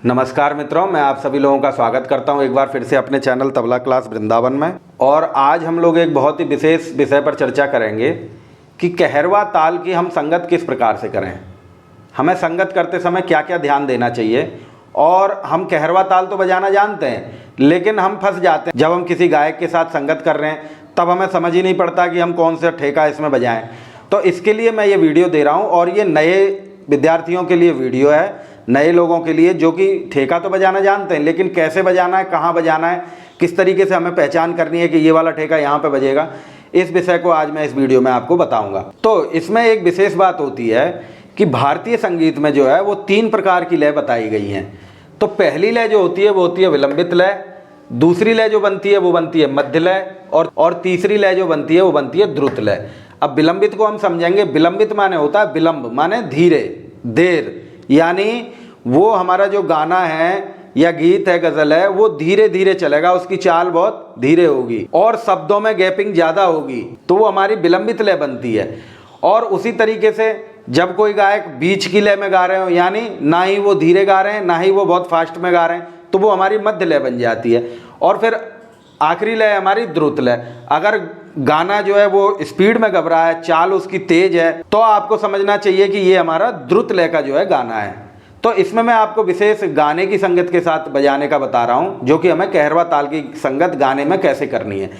नमस्कार मित्रों, मैं आप सभी लोगों का स्वागत करता हूं एक बार फिर से अपने चैनल तबला क्लास वृंदावन में। और आज हम लोग एक बहुत ही विशेष विषय पर चर्चा करेंगे कि कहरवा ताल की हम संगत किस प्रकार से करें। हमें संगत करते समय क्या क्या ध्यान देना चाहिए। और हम कहरवा ताल तो बजाना जानते हैं, लेकिन हम फंस जाते हैं जब हम किसी गायक के साथ संगत कर रहे हैं, तब हमें समझ ही नहीं पड़ता कि हम कौन सा ठेका इसमें बजाएं। तो इसके लिए मैं ये वीडियो दे रहा हूँ, और ये नए विद्यार्थियों के लिए वीडियो है, नए लोगों के लिए जो कि ठेका तो बजाना जानते हैं, लेकिन कैसे बजाना है, कहाँ बजाना है, किस तरीके से हमें पहचान करनी है कि ये वाला ठेका यहाँ पे बजेगा, इस विषय को आज मैं इस वीडियो में आपको बताऊंगा। तो इसमें एक विशेष बात होती है कि भारतीय संगीत में जो है वो 3 प्रकार की लय बताई गई हैं। तो पहली लय जो होती है वो होती है विलंबित लय, दूसरी लय जो बनती है वो बनती है मध्य लय, और तीसरी लय जो बनती है वो बनती है द्रुत लय। अब विलंबित को हम समझेंगे। विलंबित माने होता है विलंब, माने धीरे, देर, यानी वो हमारा जो गाना है या गीत है, गज़ल है, वो धीरे धीरे चलेगा, उसकी चाल बहुत धीरे होगी और शब्दों में गैपिंग ज़्यादा होगी, तो वो हमारी विलंबित लय बनती है। और उसी तरीके से जब कोई गायक बीच की लय में गा रहे हो, यानी ना ही वो धीरे गा रहे हैं ना ही वो बहुत फास्ट में गा रहे हैं, तो वो हमारी मध्य लय बन जाती है। और फिर आखिरी लय हमारी द्रुत लय। अगर गाना जो है वो स्पीड में गब रहा है, चाल उसकी तेज है, तो आपको समझना चाहिए कि ये हमारा द्रुत लय का जो है गाना है। तो इसमें मैं आपको विशेष गाने की संगत के साथ बजाने का बता रहा हूं, जो कि हमें कहरवा ताल की संगत गाने में कैसे करनी है।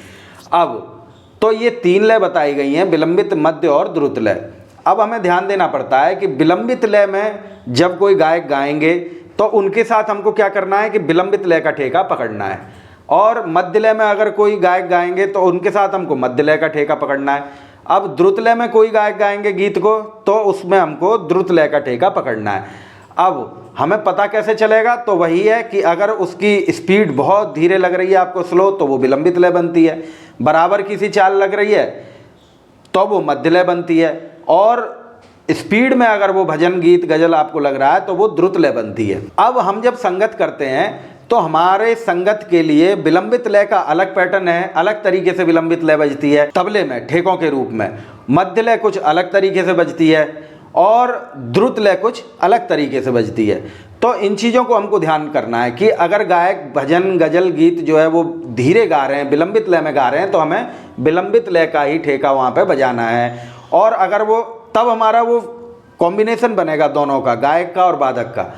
अब तो ये 3 लय बताई गई हैं, विलंबित, मध्य और द्रुत लय। अब हमें ध्यान देना पड़ता है कि विलंबित लय में जब कोई गायक गाएंगे तो उनके साथ हमको क्या करना है कि विलंबित लय का ठेका पकड़ना है, और मध्य लय में अगर कोई गायक गाएंगे तो उनके साथ हमको मध्य लय का ठेका पकड़ना है। अब द्रुत लय में कोई गायक गाएंगे गीत को, तो उसमें हमको द्रुत लय का ठेका पकड़ना है। अब हमें पता कैसे चलेगा, तो वही है कि अगर उसकी स्पीड बहुत धीरे लग रही है आपको, स्लो, तो वो विलंबित लय बनती है। बराबर की सी चाल लग रही है तो वो मध्य लय बनती है, और स्पीड में अगर वो भजन गीत गजल आपको लग रहा है तो वो द्रुत लय बनती है। अब हम जब संगत करते हैं तो हमारे संगत के लिए विलंबित लय का अलग पैटर्न है, अलग तरीके से विलंबित लय बजती है तबले में ठेकों के रूप में। मध्य लय कुछ अलग तरीके से बजती है और द्रुत लय कुछ अलग तरीके से बजती है। तो इन चीज़ों को हमको ध्यान करना है कि अगर गायक भजन गजल गीत जो है वो धीरे गा रहे हैं, विलंबित लय में गा रहे हैं, तो हमें विलंबित लय का ही ठेका वहाँ पे बजाना है। और अगर वो, तब हमारा वो कॉम्बिनेशन बनेगा दोनों का, गायक का और वादक का।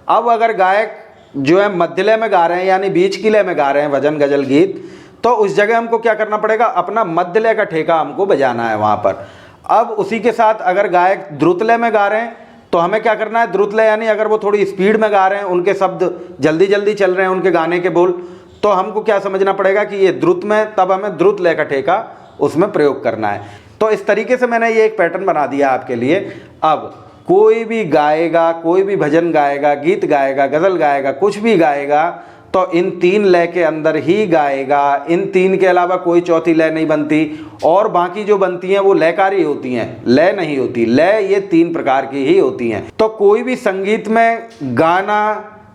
अब अगर गायक जो है मध्य लय में गा रहे हैं, यानी बीच की लय में गा रहे हैं भजन गजल गीत, तो उस जगह हमको क्या करना पड़ेगा, अपना मध्य लय का ठेका हमको बजाना है वहाँ पर। अब उसी के साथ अगर गायक द्रुत लय में गा रहे हैं तो हमें क्या करना है, द्रुत लय यानी अगर वो थोड़ी स्पीड में गा रहे हैं, उनके शब्द जल्दी जल्दी चल रहे हैं, उनके गाने के बोल, तो हमको क्या समझना पड़ेगा कि ये द्रुत में, तब हमें द्रुत लय का ठेका उसमें प्रयोग करना है। तो इस तरीके से मैंने ये एक पैटर्न बना दिया आपके लिए। अब कोई भी गाएगा, कोई भी भजन गाएगा, गीत गाएगा, गज़ल गाएगा, कुछ भी गाएगा, तो इन 3 लय के अंदर ही गाएगा। इन 3 के अलावा कोई चौथी लय नहीं बनती, और बाकी जो बनती हैं वो लयकारी होती हैं, लय नहीं होती। लय ये 3 प्रकार की ही होती हैं। तो कोई भी संगीत में गाना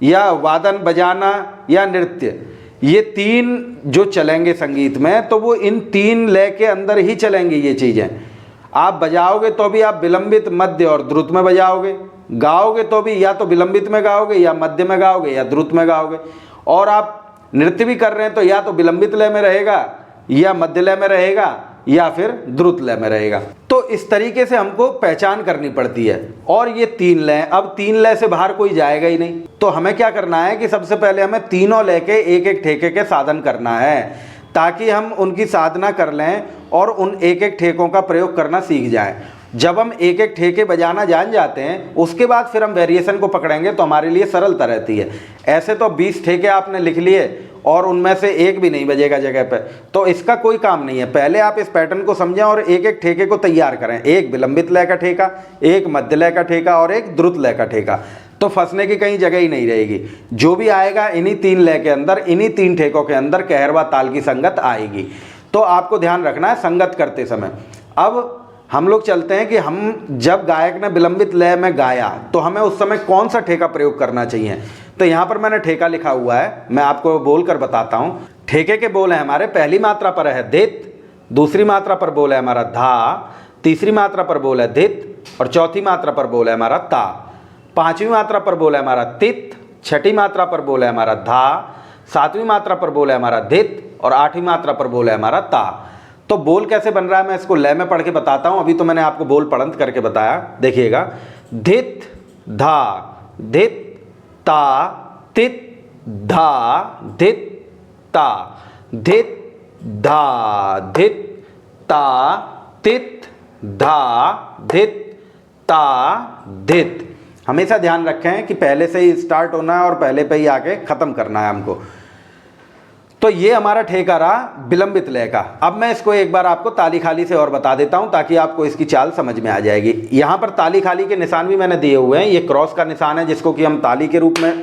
या वादन बजाना या नृत्य, ये 3 जो चलेंगे संगीत में, तो वो इन 3 लय के अंदर ही चलेंगी ये चीज़ें। आप बजाओगे तो भी आप विलंबित, मध्य और द्रुत में बजाओगे, गाओगे तो भी या तो विलंबित में गाओगे, या मध्य में गाओगे, या द्रुत में गाओगे। और आप नृत्य भी कर रहे हैं तो या तो विलंबित लय में रहेगा, या मध्य लय में रहेगा, या फिर द्रुत लय में रहेगा। तो इस तरीके से हमको पहचान करनी पड़ती है। और ये 3 लय, अब 3 लय से बाहर कोई जाएगा ही नहीं। तो हमें क्या करना है कि सबसे पहले हमें तीनों लय के एक एक ठेके के साधन करना है, ताकि हम उनकी साधना कर लें और उन एक एक ठेकों का प्रयोग करना सीख जाएं। जब हम एक एक ठेके बजाना जान जाते हैं, उसके बाद फिर हम वेरिएशन को पकड़ेंगे तो हमारे लिए सरलता रहती है। ऐसे तो 20 ठेके आपने लिख लिए और उनमें से एक भी नहीं बजेगा जगह पे, तो इसका कोई काम नहीं है। पहले आप इस पैटर्न को समझें और एक एक ठेके को तैयार करें। एक विलंबित लय का ठेका, एक मध्य लय का ठेका और एक द्रुत लय का ठेका, तो फंसने की कहीं जगह ही नहीं रहेगी। जो भी आएगा इन्हीं 3 लय के अंदर, इन्हीं 3 ठेकों के अंदर कहरवा ताल की संगत आएगी। तो आपको ध्यान रखना है संगत करते समय। अब हम लोग चलते हैं कि हम जब गायक ने विलंबित लय में गाया तो हमें उस समय कौन सा ठेका प्रयोग करना चाहिए। तो यहाँ पर मैंने ठेका लिखा हुआ है, मैं आपको बोल कर बताता हूँ। ठेके के बोल हैं हमारे, पहली मात्रा पर है दित, दूसरी मात्रा पर बोल है हमारा धा, तीसरी मात्रा पर बोल है धित, और चौथी मात्रा पर बोल है हमारा ता। 5वीं मात्रा पर बोल है हमारा तित, छठी मात्रा पर बोल है हमारा धा, सातवीं मात्रा पर बोल है हमारा धित और आठवीं मात्रा पर बोल है हमारा ता। तो बोल कैसे बन रहा है मैं इसको लय में पढ़ के बताता हूं। अभी तो मैंने आपको बोल पढ़ंत करके बताया। देखिएगा, धित धा धित ता तित धा धित ता, धित धा धित ता तित धा धित ता धित। हमेशा ध्यान रखें कि पहले से ही स्टार्ट होना है और पहले पे ही आके ख़त्म करना है हमको। तो ये हमारा ठेका रहा विलंबित लय का। अब मैं इसको एक बार आपको ताली खाली से और बता देता हूं ताकि आपको इसकी चाल समझ में आ जाएगी। यहाँ पर ताली खाली के निशान भी मैंने दिए हुए हैं। ये क्रॉस का निशान है जिसको कि हम ताली के रूप में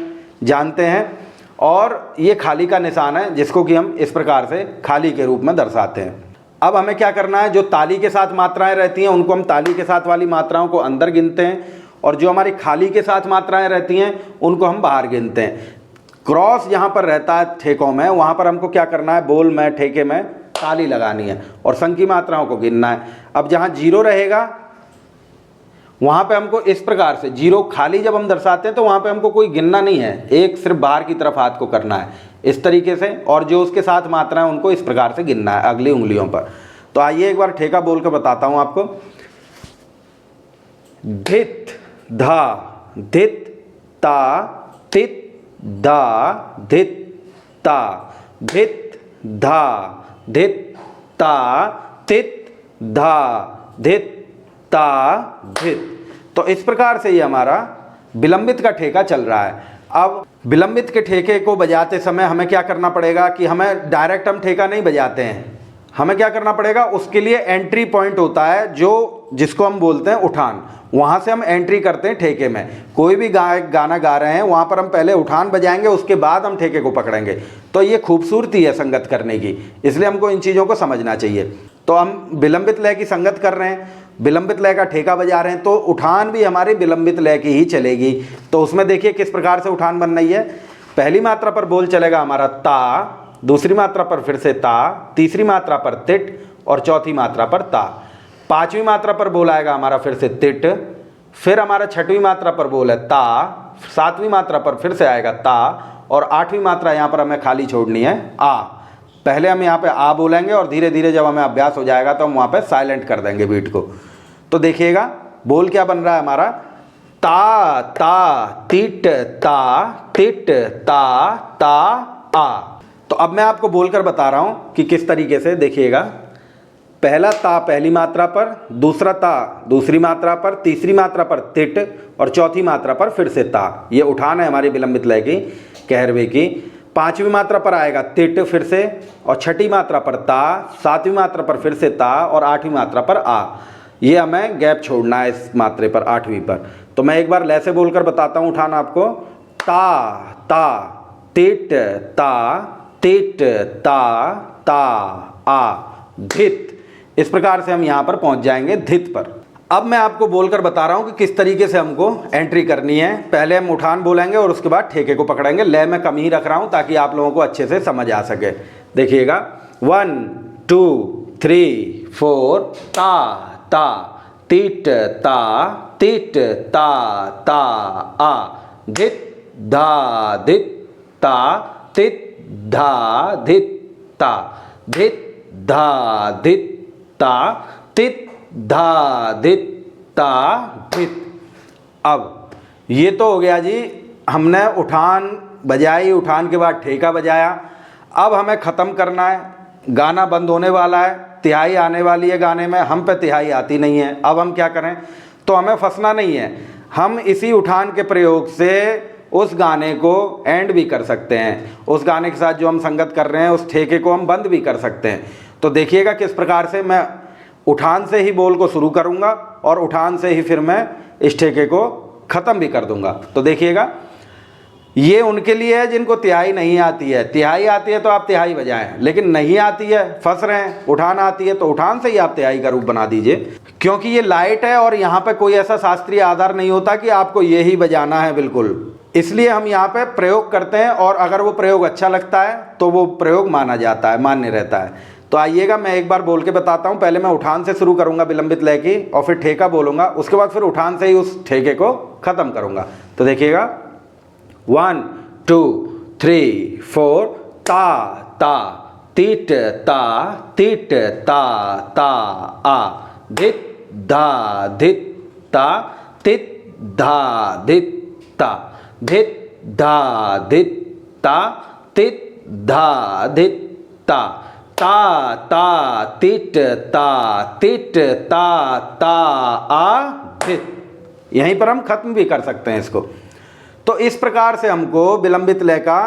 जानते हैं, और ये खाली का निशान है जिसको कि हम इस प्रकार से खाली के रूप में दर्शाते हैं। अब हमें क्या करना है, जो ताली के साथ मात्राएं रहती हैं उनको हम ताली के साथ वाली मात्राओं को अंदर गिनते हैं, और जो हमारी खाली के साथ मात्राएं रहती हैं उनको हम बाहर गिनते हैं। क्रॉस जहाँ पर रहता है ठेकों में, वहाँ पर हमको क्या करना है, बोल में ठेके में ताली लगानी है और संघ की मात्राओं को गिनना है। अब जहाँ जीरो रहेगा वहाँ पे हमको इस प्रकार से, जीरो खाली जब हम दर्शाते हैं तो वहाँ पे हमको कोई गिनना नहीं है, एक सिर्फ बाहर की तरफ हाथ को करना है इस तरीके से, और जो उसके साथ मात्रा है उनको इस प्रकार से गिनना है अगली उंगलियों पर। तो आइए एक बार ठेका बोल कर बताता हूँ आपको। धित धा धित ता तित धा धित ता, धित धा धित ता तित धा धित ता धित। तो इस प्रकार से ये हमारा विलंबित का ठेका चल रहा है। अब विलंबित के ठेके को बजाते समय हमें क्या करना पड़ेगा कि हमें डायरेक्ट हम ठेका नहीं बजाते हैं, हमें क्या करना पड़ेगा, उसके लिए एंट्री पॉइंट होता है जो जिसको हम बोलते हैं उठान। वहाँ से हम एंट्री करते हैं ठेके में। कोई भी गाना गा रहे हैं वहाँ पर हम पहले उठान बजाएंगे, उसके बाद हम ठेके को पकड़ेंगे। तो ये खूबसूरती है संगत करने की, इसलिए हमको इन चीज़ों को समझना चाहिए। तो हम विलंबित लय की संगत कर रहे हैं, विलंबित लय का ठेका बजा रहे हैं, तो उठान भी हमारी विलंबित लय की ही चलेगी। तो उसमें देखिए किस प्रकार से उठान बन रही है। पहली मात्रा पर बोल चलेगा हमारा ता, दूसरी मात्रा पर फिर से ता, तीसरी मात्रा पर तिट और चौथी मात्रा पर ता। पांचवी मात्रा पर बोल आएगा हमारा फिर से तिट, फिर हमारा छठवीं मात्रा पर बोल है ता, सातवीं मात्रा पर फिर से आएगा ता, और आठवीं मात्रा यहाँ पर हमें खाली छोड़नी है आ। पहले हम यहाँ पे आ बोलेंगे और धीरे धीरे जब हमें अभ्यास हो जाएगा तो हम वहाँ पे साइलेंट कर देंगे बीट को। तो देखिएगा बोल क्या बन रहा है हमारा, ता ता तिट ता तिट ता ता आ। तो अब मैं आपको बोलकर बता रहा हूँ कि किस तरीके से। देखिएगा, पहला ता पहली मात्रा पर, दूसरा ता दूसरी मात्रा पर, तीसरी मात्रा पर तिट और चौथी मात्रा पर फिर से ता। ये उठान है हमारी विलंबित लय की, कहरवे की। पांचवी मात्रा पर आएगा तिट फिर से, और छठी मात्रा पर ता, सातवीं मात्रा पर फिर से ता और आठवीं मात्रा पर आ। ये हमें गैप छोड़ना है इस मात्रे पर, आठवीं पर। तो मैं एक बार लय से बोलकर बताता हूँ उठान आपको। ता ता तिट ता तिट ता ता आ धित। इस प्रकार से हम यहाँ पर पहुँच जाएंगे धित पर। अब मैं आपको बोलकर बता रहा हूँ कि किस तरीके से हमको एंट्री करनी है। पहले हम उठान बोलेंगे और उसके बाद ठेके को पकड़ेंगे। लय में कम ही रख रहा हूँ ताकि आप लोगों को अच्छे से समझ आ सके। देखिएगा, 1 2 3 4 ता ता तिट ता तिट ता ता आ धित धा धित ता तित धा धित ता धित धा धित ता तित धा धित ता धित। अब ये तो हो गया जी, हमने उठान बजाई, उठान के बाद ठेका बजाया। अब हमें ख़त्म करना है, गाना बंद होने वाला है, तिहाई आने वाली है गाने में, हम पे तिहाई आती नहीं है। अब हम क्या करें, तो हमें फंसना नहीं है, हम इसी उठान के प्रयोग से उस गाने को एंड भी कर सकते हैं। उस गाने के साथ जो हम संगत कर रहे हैं उस ठेके को हम बंद भी कर सकते हैं। तो देखिएगा किस प्रकार से मैं उठान से ही बोल को शुरू करूंगा और उठान से ही फिर मैं इस ठेके को ख़त्म भी कर दूंगा। तो देखिएगा, ये उनके लिए है जिनको तिहाई नहीं आती है। तिहाई आती है तो आप तिहाई बजाएं, लेकिन नहीं आती है, फंस रहे हैं, उठान आती है तो उठान से ही आप तिहाई का रूप बना दीजिए। क्योंकि ये लाइट है और यहाँ पे कोई ऐसा शास्त्रीय आधार नहीं होता कि आपको ये ही बजाना है बिल्कुल, इसलिए हम यहाँ पे प्रयोग करते हैं और अगर वो प्रयोग अच्छा लगता है तो वो प्रयोग माना जाता है, मान्य रहता है। तो आइएगा, मैं एक बार बोल के बताता हूँ। पहले मैं उठान से शुरू करूँगा विलंबित लय की और फिर ठेका बोलूँगा, उसके बाद फिर उठान से ही उस ठेके को ख़त्म करूँगा। तो देखिएगा, 1 2 3 4 ता ता तिट ता तिट ता ता आ धित धा धित ता तित धा धित ता धित धा धित ता तित धा धित ता ता ता तिट ता तिट ता ता आ धित। यहीं पर हम खत्म भी कर सकते हैं इसको। तो इस प्रकार से हमको विलंबित लय का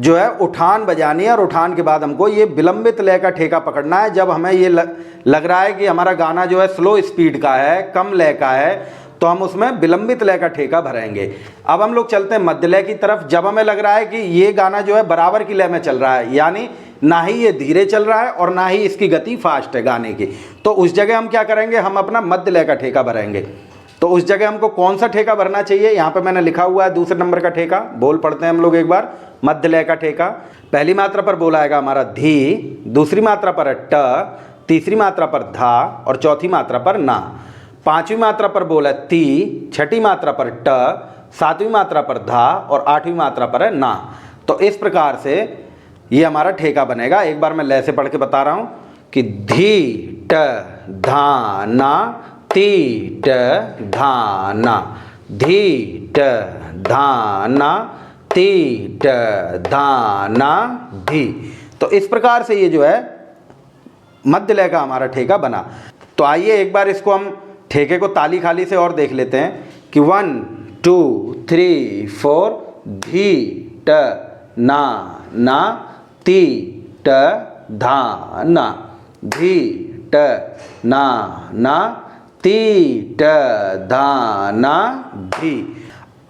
जो है उठान बजानी है और उठान के बाद हमको ये विलंबित लय का ठेका पकड़ना है। जब हमें ये लग रहा है कि हमारा गाना जो है स्लो स्पीड का है, कम लय का है, तो हम उसमें विलंबित लय का ठेका भरेंगे। अब हम लोग चलते हैं मध्य लय की तरफ। जब हमें लग रहा है कि ये गाना जो है बराबर की लय में चल रहा है, यानी ना ही ये धीरे चल रहा है और ना ही इसकी गति फास्ट है गाने की, तो उस जगह हम क्या करेंगे, हम अपना मध्य लय का ठेका भरेंगे। तो उस जगह हमको कौन सा ठेका भरना चाहिए, यहाँ पे मैंने लिखा हुआ है दूसरे नंबर का ठेका। बोल पढ़ते हैं हम लोग एक बार। मध्य लय का ठेका पहली मात्रा पर बोला आएगा हमारा धी, दूसरी मात्रा पर ट, तीसरी मात्रा पर धा और चौथी मात्रा पर ना। पांचवी मात्रा पर बोला ती, छठी मात्रा पर ट, सातवीं मात्रा पर धा और आठवीं मात्रा पर है ना। तो इस प्रकार से ये हमारा ठेका बनेगा। एक बार मैं लय से पढ़ के बता रहा हूँ कि धी ट धा ना, ती ट धा ना, धी ट धा ना, ती ट धा ना धी। तो इस प्रकार से ये जो है मध्य लय का हमारा ठेका बना। तो आइए एक बार इसको हम ठेके को ताली खाली से और देख लेते हैं कि 1 2 3 4 धी ट ना ना, ती ट धा ना, धी ट ना ना, ती ट धा ना धी।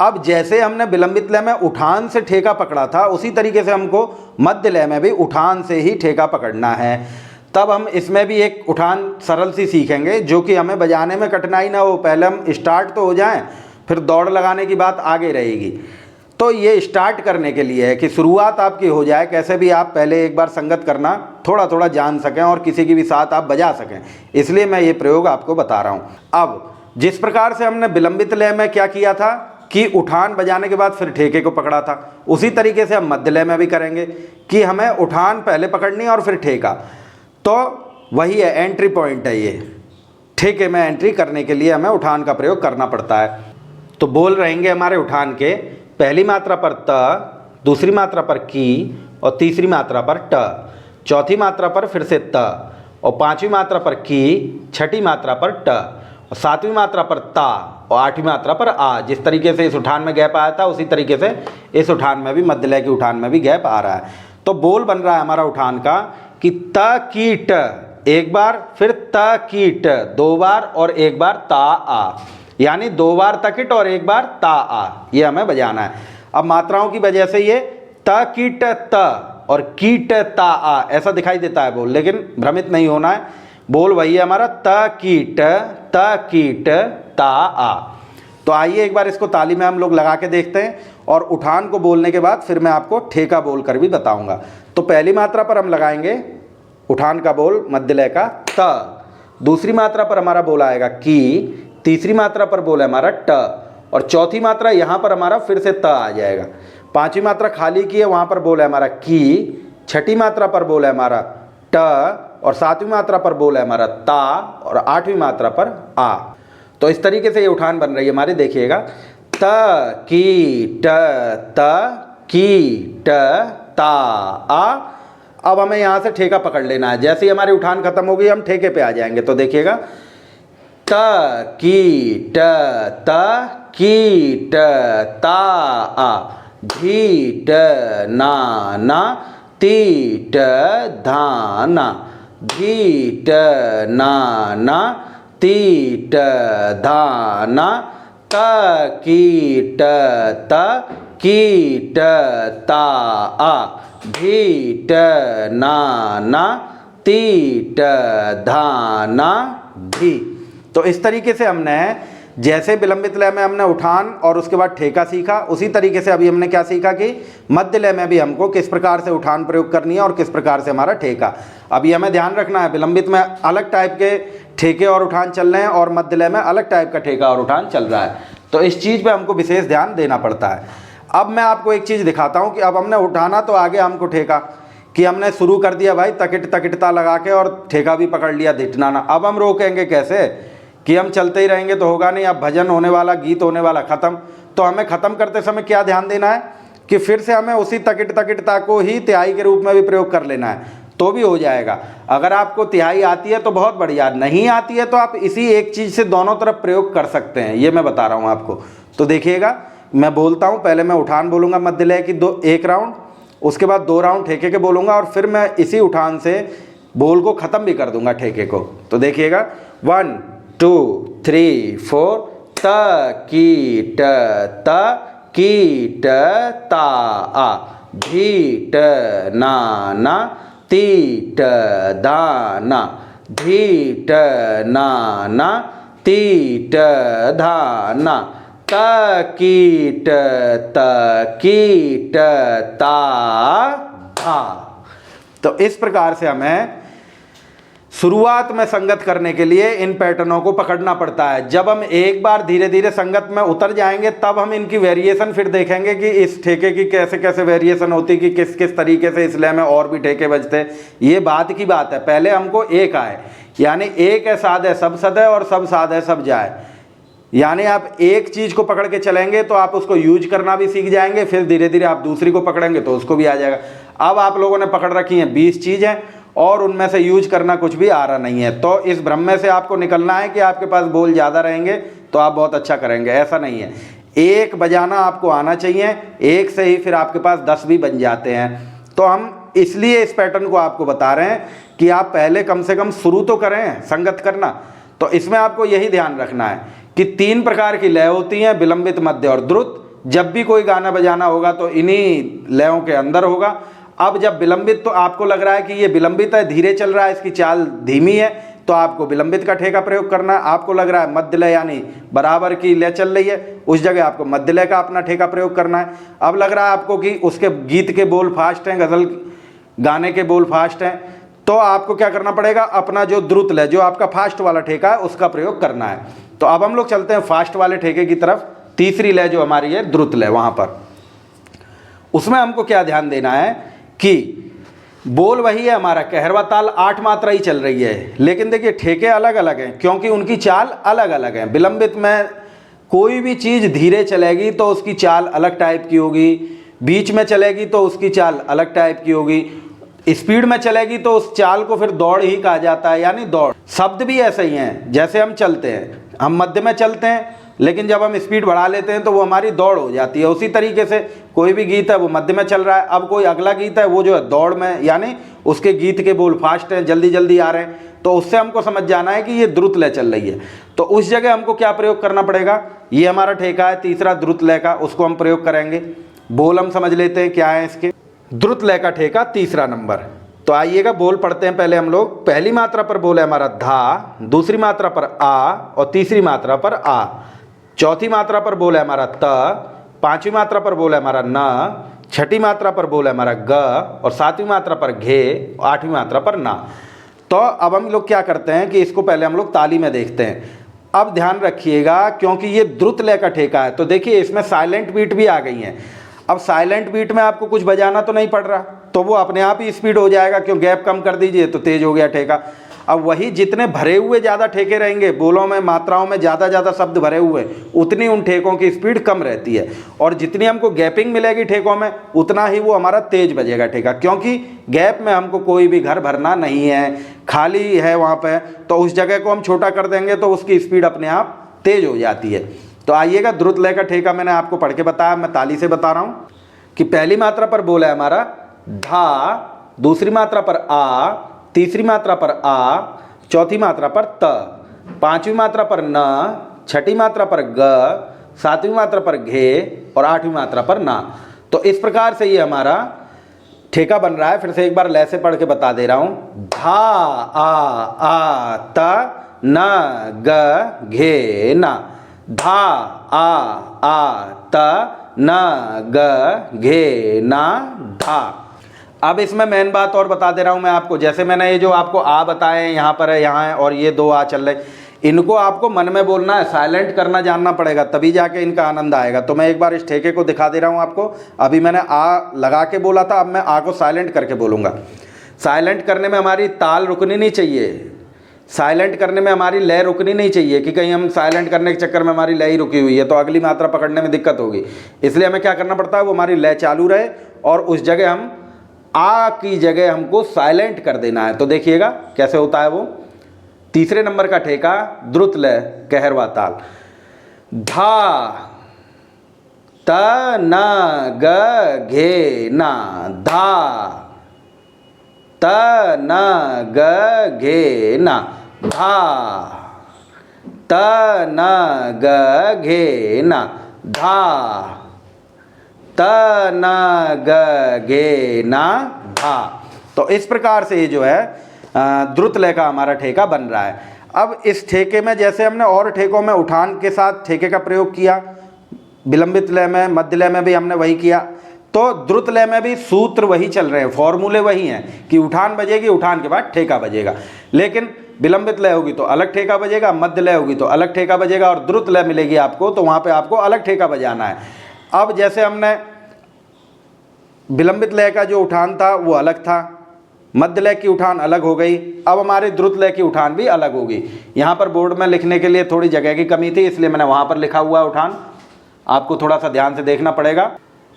अब जैसे हमने विलंबित लय में उठान से ठेका पकड़ा था, उसी तरीके से हमको मध्य लय में भी उठान से ही ठेका पकड़ना है। तब हम इसमें भी एक उठान सरल सी सीखेंगे जो कि हमें बजाने में कठिनाई ना हो। पहले हम स्टार्ट तो हो जाएं, फिर दौड़ लगाने की बात आगे रहेगी। तो ये स्टार्ट करने के लिए है कि शुरुआत आपकी हो जाए, कैसे भी आप पहले एक बार संगत करना थोड़ा थोड़ा जान सकें और किसी की भी साथ आप बजा सकें, इसलिए मैं ये प्रयोग आपको बता रहा हूँ। अब जिस प्रकार से हमने विलंबित लय में क्या किया था कि उठान बजाने के बाद फिर ठेके को पकड़ा था, उसी तरीके से हम मध्य लय में भी करेंगे कि हमें उठान पहले पकड़नी और फिर ठेका। तो वही है, एंट्री पॉइंट है ये। ठेके में एंट्री करने के लिए हमें उठान का प्रयोग करना पड़ता है। तो बोल रहेंगे हमारे उठान के, पहली मात्रा पर त, दूसरी मात्रा पर की और तीसरी मात्रा पर ट, चौथी मात्रा पर फिर से त और पांचवी मात्रा पर की, छठी मात्रा पर ट और सातवीं मात्रा पर ता और आठवीं मात्रा पर आ। जिस तरीके से इस उठान में गैप आया था, उसी तरीके से इस उठान में भी, मध्य लय की उठान में भी गैप आ रहा है। तो बोल बन रहा है हमारा उठान का कि त की ट एक बार, फिर त की ट दो बार और एक बार ता आ, यानी दो बार तकिट और एक बार ता आ, ये हमें बजाना है। अब मात्राओं की वजह से ये त की ट त और की ट ता आ ऐसा दिखाई देता है बोल, लेकिन भ्रमित नहीं होना है। बोल वही है हमारा त की ट ता आ। तो आइए एक बार इसको ताली में हम लोग लगा के देखते हैं और उठान को बोलने के बाद फिर मैं आपको ठेका बोल कर भी बताऊंगा। तो पहली मात्रा पर हम लगाएंगे उठान का बोल मध्य लय का त, दूसरी मात्रा पर हमारा बोल आएगा की, तीसरी मात्रा पर बोल है हमारा ट और चौथी मात्रा यहाँ पर हमारा फिर से त आ जाएगा। पांचवी मात्रा खाली की है, वहाँ पर बोल है हमारा की, छठी मात्रा पर बोल है हमारा ट और सातवीं मात्रा पर बोल है हमारा ता और आठवीं मात्रा पर आ। तो इस तरीके से ये उठान बन रही है हमारी, देखिएगा त की ट ता आ। अब हमें यहाँ से ठेका पकड़ लेना है। जैसे ही हमारी उठान खत्म होगी हम ठेके पे आ जाएंगे। तो देखिएगा त की ट ता आ, धी ट ना ना, ती ट धा ना, धी ट ना ना, ती ट धा ना, त की ट ता आ, धी ट ना ना, ती ट धा ना धी। तो इस तरीके से हमने जैसे विलंबित लय में हमने उठान और उसके बाद ठेका सीखा, उसी तरीके से अभी हमने क्या सीखा कि मध्य लय में भी हमको किस प्रकार से उठान प्रयोग करनी है और किस प्रकार से हमारा ठेका। अभी हमें ध्यान रखना है, विलंबित में अलग टाइप के ठेके और उठान चल रहे हैं और मध्य लय में अलग टाइप का ठेका और उठान चल रहा है। तो इस चीज़ पे हमको विशेष ध्यान देना पड़ता है। अब मैं आपको एक चीज़ दिखाता हूँ कि अब हमने उठाना तो आगे हमको ठेका कि हमने शुरू कर दिया भाई तकिट तकिटता लगा के और ठेका भी पकड़ लिया धिटनाना। अब हम रोकेंगे कैसे कि हम चलते ही रहेंगे तो होगा नहीं। अब भजन होने वाला, गीत होने वाला, ख़त्म। तो हमें ख़त्म करते समय क्या ध्यान देना है कि फिर से हमें उसी तकिट तकिटता को ही तिहाई के रूप में भी प्रयोग कर लेना है, तो भी हो जाएगा। अगर आपको तिहाई आती है तो बहुत बढ़िया, नहीं आती है तो आप इसी एक चीज़ से दोनों तरफ प्रयोग कर सकते हैं, ये मैं बता रहा हूँ आपको। तो देखिएगा, मैं बोलता हूँ, पहले मैं उठान बोलूँगा मध्य लय की 1 राउंड, उसके बाद 2 राउंड ठेके के बोलूँगा और फिर मैं इसी उठान से बोल को ख़त्म भी कर दूँगा ठेके को। तो देखिएगा 1 2 3 4 त कीट ता आ धीट नाना तीट दाना धीट नाना तीट धाना तकीट ता था। तो इस प्रकार से हमें शुरुआत में संगत करने के लिए इन पैटर्नों को पकड़ना पड़ता है। जब हम एक बार धीरे धीरे संगत में उतर जाएंगे तब हम इनकी वेरिएशन फिर देखेंगे कि इस ठेके की कैसे कैसे वेरिएशन होती, कि किस किस तरीके से इस लय में और भी ठेके बजते। ये बात की बात है, पहले हमको एक आए, यानी एक है साध है सब सद है और सब साध है सब जाए। यानी आप एक चीज़ को पकड़ के चलेंगे तो आप उसको यूज करना भी सीख जाएंगे, फिर धीरे धीरे आप दूसरी को पकड़ेंगे तो उसको भी आ जाएगा। अब आप लोगों ने पकड़ रखी हैं 20 चीज़ें और उनमें से यूज करना कुछ भी आ रहा नहीं है, तो इस भ्रम में से आपको निकलना है कि आपके पास बोल ज़्यादा रहेंगे तो आप बहुत अच्छा करेंगे। ऐसा नहीं है, एक बजाना आपको आना चाहिए, एक से ही फिर आपके पास 10 भी बन जाते हैं। तो हम इसलिए इस पैटर्न को आपको बता रहे हैं कि आप पहले कम से कम शुरू तो करें संगत करना। तो इसमें आपको यही ध्यान रखना है कि 3 प्रकार की लय होती हैं, विलंबित, मध्य और द्रुत। जब भी कोई गाना बजाना होगा तो इन्हीं लयों के अंदर होगा। अब जब विलंबित, तो आपको लग रहा है कि ये विलंबित है, धीरे चल रहा है, इसकी चाल धीमी है, तो आपको विलंबित का ठेका प्रयोग करना है। आपको लग रहा है मध्य लय यानी बराबर की लय चल रही है, उस जगह आपको मध्य लय का अपना ठेका प्रयोग करना है। अब लग रहा है आपको कि उसके गीत के बोल फास्ट हैं, गज़ल गाने के बोल फास्ट हैं, तो आपको क्या करना पड़ेगा, अपना जो द्रुत लय, जो आपका फास्ट वाला ठेका है, उसका प्रयोग करना है। तो अब हम लोग चलते हैं फास्ट वाले ठेके की तरफ। तीसरी लय जो हमारी है द्रुत लय, वहाँ पर उसमें हमको क्या ध्यान देना है कि बोल वही है हमारा, कहरवा ताल 8 मात्रा ही चल रही है, लेकिन देखिए ठेके अलग अलग हैं क्योंकि उनकी चाल अलग अलग है। विलंबित में कोई भी चीज़ धीरे चलेगी तो उसकी चाल अलग टाइप की होगी, बीच में चलेगी तो उसकी चाल अलग टाइप की होगी, स्पीड में चलेगी तो उस चाल को फिर दौड़ ही कहा जाता है, यानी दौड़। शब्द भी ऐसे ही हैं, जैसे हम चलते हैं, हम मध्य में चलते हैं लेकिन जब हम स्पीड बढ़ा लेते हैं तो वो हमारी दौड़ हो जाती है। उसी तरीके से कोई भी गीत है वो मध्य में चल रहा है, अब कोई अगला गीत है वो जो है दौड़ में, यानी उसके गीत के बोल फास्ट हैं, जल्दी जल्दी आ रहे हैं, तो उससे हमको समझ जाना है कि ये द्रुत लय चल रही है। तो उस जगह हमको क्या प्रयोग करना पड़ेगा, ये हमारा ठेका है तीसरा द्रुत लय का, उसको हम प्रयोग करेंगे। बोल हम समझ लेते हैं क्या है इसके। द्रुत लय का ठेका तीसरा नंबर। तो आइएगा बोल पढ़ते हैं पहले हम लोग। पहली मात्रा पर बोल है हमारा धा, दूसरी मात्रा पर आ और तीसरी मात्रा पर आ। चौथी मात्रा पर बोल है हमारा त, पांचवी मात्रा पर बोल है हमारा न, छठी मात्रा पर बोल है हमारा ग और सातवीं मात्रा पर घे और आठवीं मात्रा पर ना। तो अब हम लोग क्या करते हैं कि इसको पहले हम लोग ताली में देखते हैं। अब ध्यान रखिएगा क्योंकि ये द्रुत लय का ठेका है, तो देखिए इसमें साइलेंट बीट भी आ गई हैं। अब साइलेंट बीट में आपको कुछ बजाना तो नहीं पड़ रहा, तो वो अपने आप ही स्पीड हो जाएगा, क्यों गैप कम कर दीजिए तो तेज हो गया ठेका। अब वही जितने भरे हुए ज़्यादा ठेके रहेंगे, बोलों में मात्राओं में ज़्यादा शब्द भरे हुए, उतनी उन ठेकों की स्पीड कम रहती है, और जितनी हमको गैपिंग मिलेगी ठेकों में उतना ही वो हमारा तेज बजेगा ठेका, क्योंकि गैप में हमको कोई भी घर भरना नहीं है, खाली है वहाँ पे, तो उस जगह को हम छोटा कर देंगे तो उसकी स्पीड अपने आप तेज हो जाती है। तो आइएगा द्रुत लय का ठेका मैंने आपको पढ़ के बताया, मैं ताली से बता रहा हूँ कि पहली मात्रा पर बोला है हमारा धा, दूसरी मात्रा पर आ, तीसरी मात्रा पर आ, चौथी मात्रा पर त, पांचवी मात्रा पर न, छठी मात्रा पर ग, सातवीं मात्रा पर घे और आठवीं मात्रा पर ना। तो इस प्रकार से ये हमारा ठेका बन रहा है। फिर से एक बार लय से पढ़ के बता दे रहा हूँ। धा आ त न ग घे ना, धा आ त न ग घे ना धा। अब इसमें मेन बात और बता दे रहा हूँ मैं आपको, जैसे मैंने ये जो आपको आ बताए यहाँ पर है, यहाँ है, और ये 2 आ चल रहे, इनको आपको मन में बोलना है, साइलेंट करना जानना पड़ेगा, तभी जाके इनका आनंद आएगा। तो मैं एक बार इस ठेके को दिखा दे रहा हूँ आपको। अभी मैंने आ लगा के बोला था, अब मैं आ को साइलेंट करके बोलूँगा। साइलेंट करने में हमारी ताल रुकनी नहीं चाहिए, साइलेंट करने में हमारी लय रुकनी नहीं चाहिए कि कहीं हम साइलेंट करने के चक्कर में हमारी लय ही रुकी हुई है तो अगली मात्रा पकड़ने में दिक्कत होगी। इसलिए हमें क्या करना पड़ता है, वो हमारी लय चालू रहे और उस जगह हम आ की जगह हमको साइलेंट कर देना है। तो देखिएगा कैसे होता है वो। तीसरे नंबर का ठेका द्रुत लय कहरवा ताल। धा त न ग घे ना, धा त न ग घे ना, धा त न ग घे ना, धा त न ग घे ना, धा। तो इस प्रकार से ये जो है द्रुत लय का हमारा ठेका बन रहा है। अब इस ठेके में जैसे हमने और ठेकों में उठान के साथ ठेके का प्रयोग किया, विलंबित लय में, मध्य लय में भी हमने वही किया, तो द्रुत लय में भी सूत्र वही चल रहे हैं, फॉर्मूले वही हैं कि उठान बजेगी, उठान के बाद ठेका बजेगा। लेकिन विलंबित लय होगी तो अलग ठेका बजेगा, मध्य लय होगी तो अलग ठेका बजेगा, और द्रुत लय मिलेगी आपको तो वहाँ पे आपको अलग ठेका बजाना है। अब जैसे हमने विलंबित लय का जो उठान था वो अलग था, मध्य लय की उठान अलग हो गई, अब हमारी द्रुत लय की उठान भी अलग होगी। यहाँ पर बोर्ड में लिखने के लिए थोड़ी जगह की कमी थी, इसलिए मैंने वहाँ पर लिखा हुआ है उठान, आपको थोड़ा सा ध्यान से देखना पड़ेगा।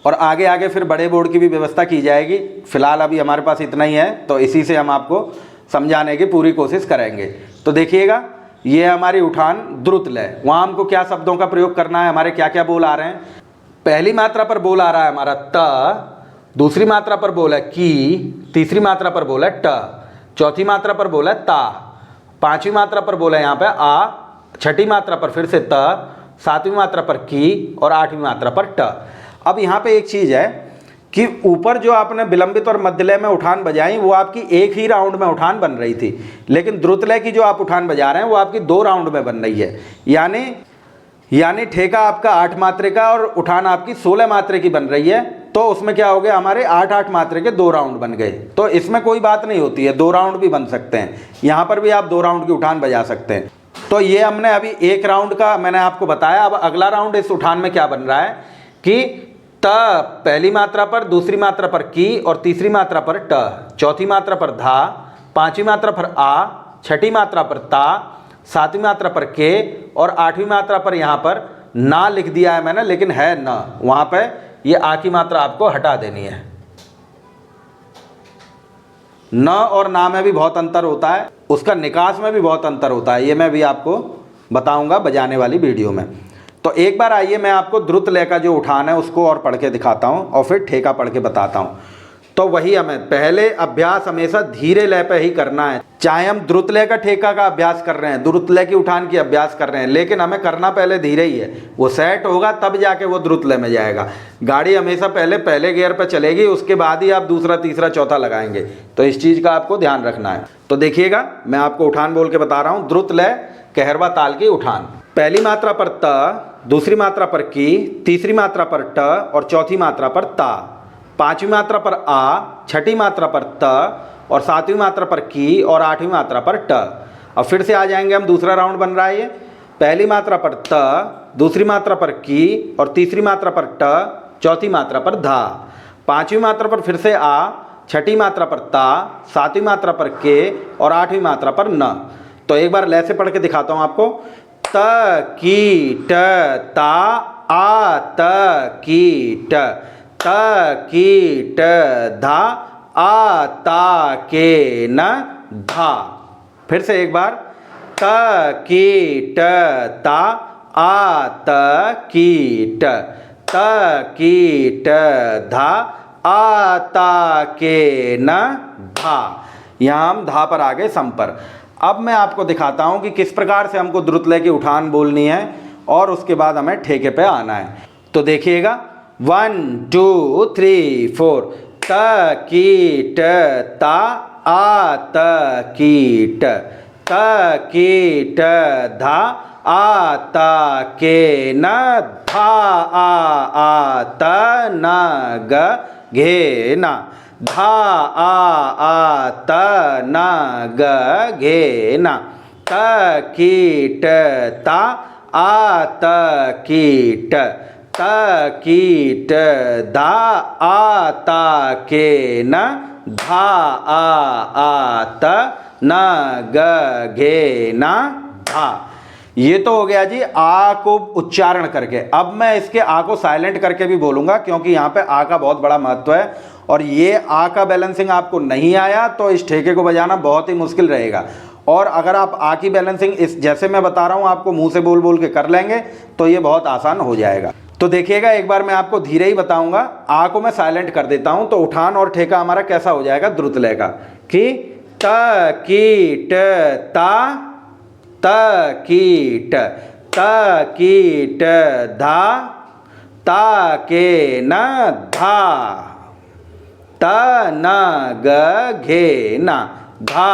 और आगे आगे फिर बड़े बोर्ड की भी व्यवस्था की जाएगी। फिलहाल अभी हमारे पास इतना ही है, तो इसी से हम आपको समझाने की पूरी कोशिश करेंगे। तो देखिएगा, ये हमारी उठान द्रुत लय, वहाँ हमको क्या शब्दों का प्रयोग करना है, हमारे क्या क्या बोल आ रहे हैं। पहली मात्रा पर बोल आ रहा है हमारा त, दूसरी मात्रा पर बोल है की, तीसरी मात्रा पर बोल है ट, चौथी मात्रा पर बोल है ता, पांचवी मात्रा पर बोल है यहाँ पे आ, छठी मात्रा पर फिर से त, सातवीं मात्रा पर की और आठवीं मात्रा पर ट। अब यहाँ पे एक चीज़ है कि ऊपर जो आपने विलंबित और मध्य लय में उठान बजाई वो आपकी एक ही राउंड में उठान बन रही थी, लेकिन द्रुत लय की जो आप उठान बजा रहे हैं वो आपकी 2 राउंड में बन रही है। यानी ठेका आपका 8 मात्रे का और उठान आपकी 16 मात्रे की बन रही है। तो उसमें क्या हो गया, हमारे 8-8 मात्रे के 2 राउंड बन गए। तो इसमें कोई बात नहीं होती है, 2 राउंड भी बन सकते हैं, यहाँ पर भी आप 2 राउंड की उठान बजा सकते हैं। तो ये हमने अभी 1 राउंड का मैंने आपको बताया। अब अगला राउंड इस उठान में क्या बन रहा है कि त पहली मात्रा पर, दूसरी मात्रा पर की और तीसरी मात्रा पर ट, चौथी मात्रा पर धा, पांचवी मात्रा पर आ, छठी मात्रा पर ता, सातवीं मात्रा पर के और आठवीं मात्रा पर यहाँ पर ना लिख दिया है मैंने, लेकिन है न, वहाँ पे ये आ की मात्रा आपको हटा देनी है। न और ना में भी बहुत अंतर होता है, उसका निकास में भी बहुत अंतर होता है, ये मैं भी आपको बताऊंगा बजाने वाली वीडियो में। तो एक बार आइए मैं आपको द्रुत लय का जो उठान है उसको और पढ़ के दिखाता हूँ और फिर ठेका पढ़ के बताता हूँ। तो वही हमें पहले अभ्यास हमेशा धीरे लय पे ही करना है, चाहे हम द्रुत लय का ठेका का अभ्यास कर रहे हैं, द्रुत लय की उठान की अभ्यास कर रहे हैं, लेकिन हमें करना पहले धीरे ही है। वो सेट होगा तब जाके वो द्रुत लय में जाएगा। गाड़ी हमेशा पहले गियर पे चलेगी, उसके बाद ही आप दूसरा, तीसरा, चौथा लगाएंगे। तो इस चीज़ का आपको ध्यान रखना है। तो देखिएगा, मैं आपको उठान बोल के बता रहा हूँ। द्रुत लय कहरवा ताल की उठान। पहली मात्रा पर त, दूसरी मात्रा पर की, तीसरी मात्रा पर ट और चौथी मात्रा पर ता, पांचवी मात्रा पर आ, छठी मात्रा पर त और सातवीं मात्रा पर की और आठवीं मात्रा पर ट। अब फिर से आ जाएंगे हम, दूसरा राउंड बन रहा है ये। पहली मात्रा पर त, दूसरी मात्रा पर की और तीसरी मात्रा पर ट, चौथी मात्रा पर धा, पांचवी मात्रा पर फिर से आ, छठी मात्रा पर ता, सातवीं मात्रा पर के और आठवीं मात्रा पर न। तो एक बार लय से पढ़ के दिखाता हूँ आपको। त की ट ता आ, त की ट, त की ट धा, आ ता के न धा। फिर से एक बार, त की ट ता आ त की ट, त की ट धा, आ ता के न धा। यहाँ हम धा पर आ गए सम पर। अब मैं आपको दिखाता हूँ कि किस प्रकार से हमको द्रुत लय की उठान बोलनी है और उसके बाद हमें ठेके पे आना है। तो देखिएगा, 1 2 3 4। त की ट ता आ त की ट, त की ट धा, आ ता के न धा, आ त न ग घे ना, धा आ त न ग घे ना, त कीट ता आ त कीट त कीट धा आ ता के न धा आ त न ग घे न धा। ये तो हो गया जी आ को उच्चारण करके। अब मैं इसके आ को साइलेंट करके भी बोलूंगा क्योंकि यहाँ पे आ का बहुत बड़ा महत्व है और ये आ का बैलेंसिंग आपको नहीं आया तो इस ठेके को बजाना बहुत ही मुश्किल रहेगा। और अगर आप आ की बैलेंसिंग इस जैसे मैं बता रहा हूँ आपको मुंह से बोल बोल के कर लेंगे तो ये बहुत आसान हो जाएगा। तो देखिएगा एक बार मैं आपको धीरे ही बताऊंगा। आ को मैं साइलेंट कर देता हूं तो उठान और ठेका हमारा कैसा हो जाएगा द्रुत लय का कि त कीट ता त कीट धा ता के न धा त न ग घे न धा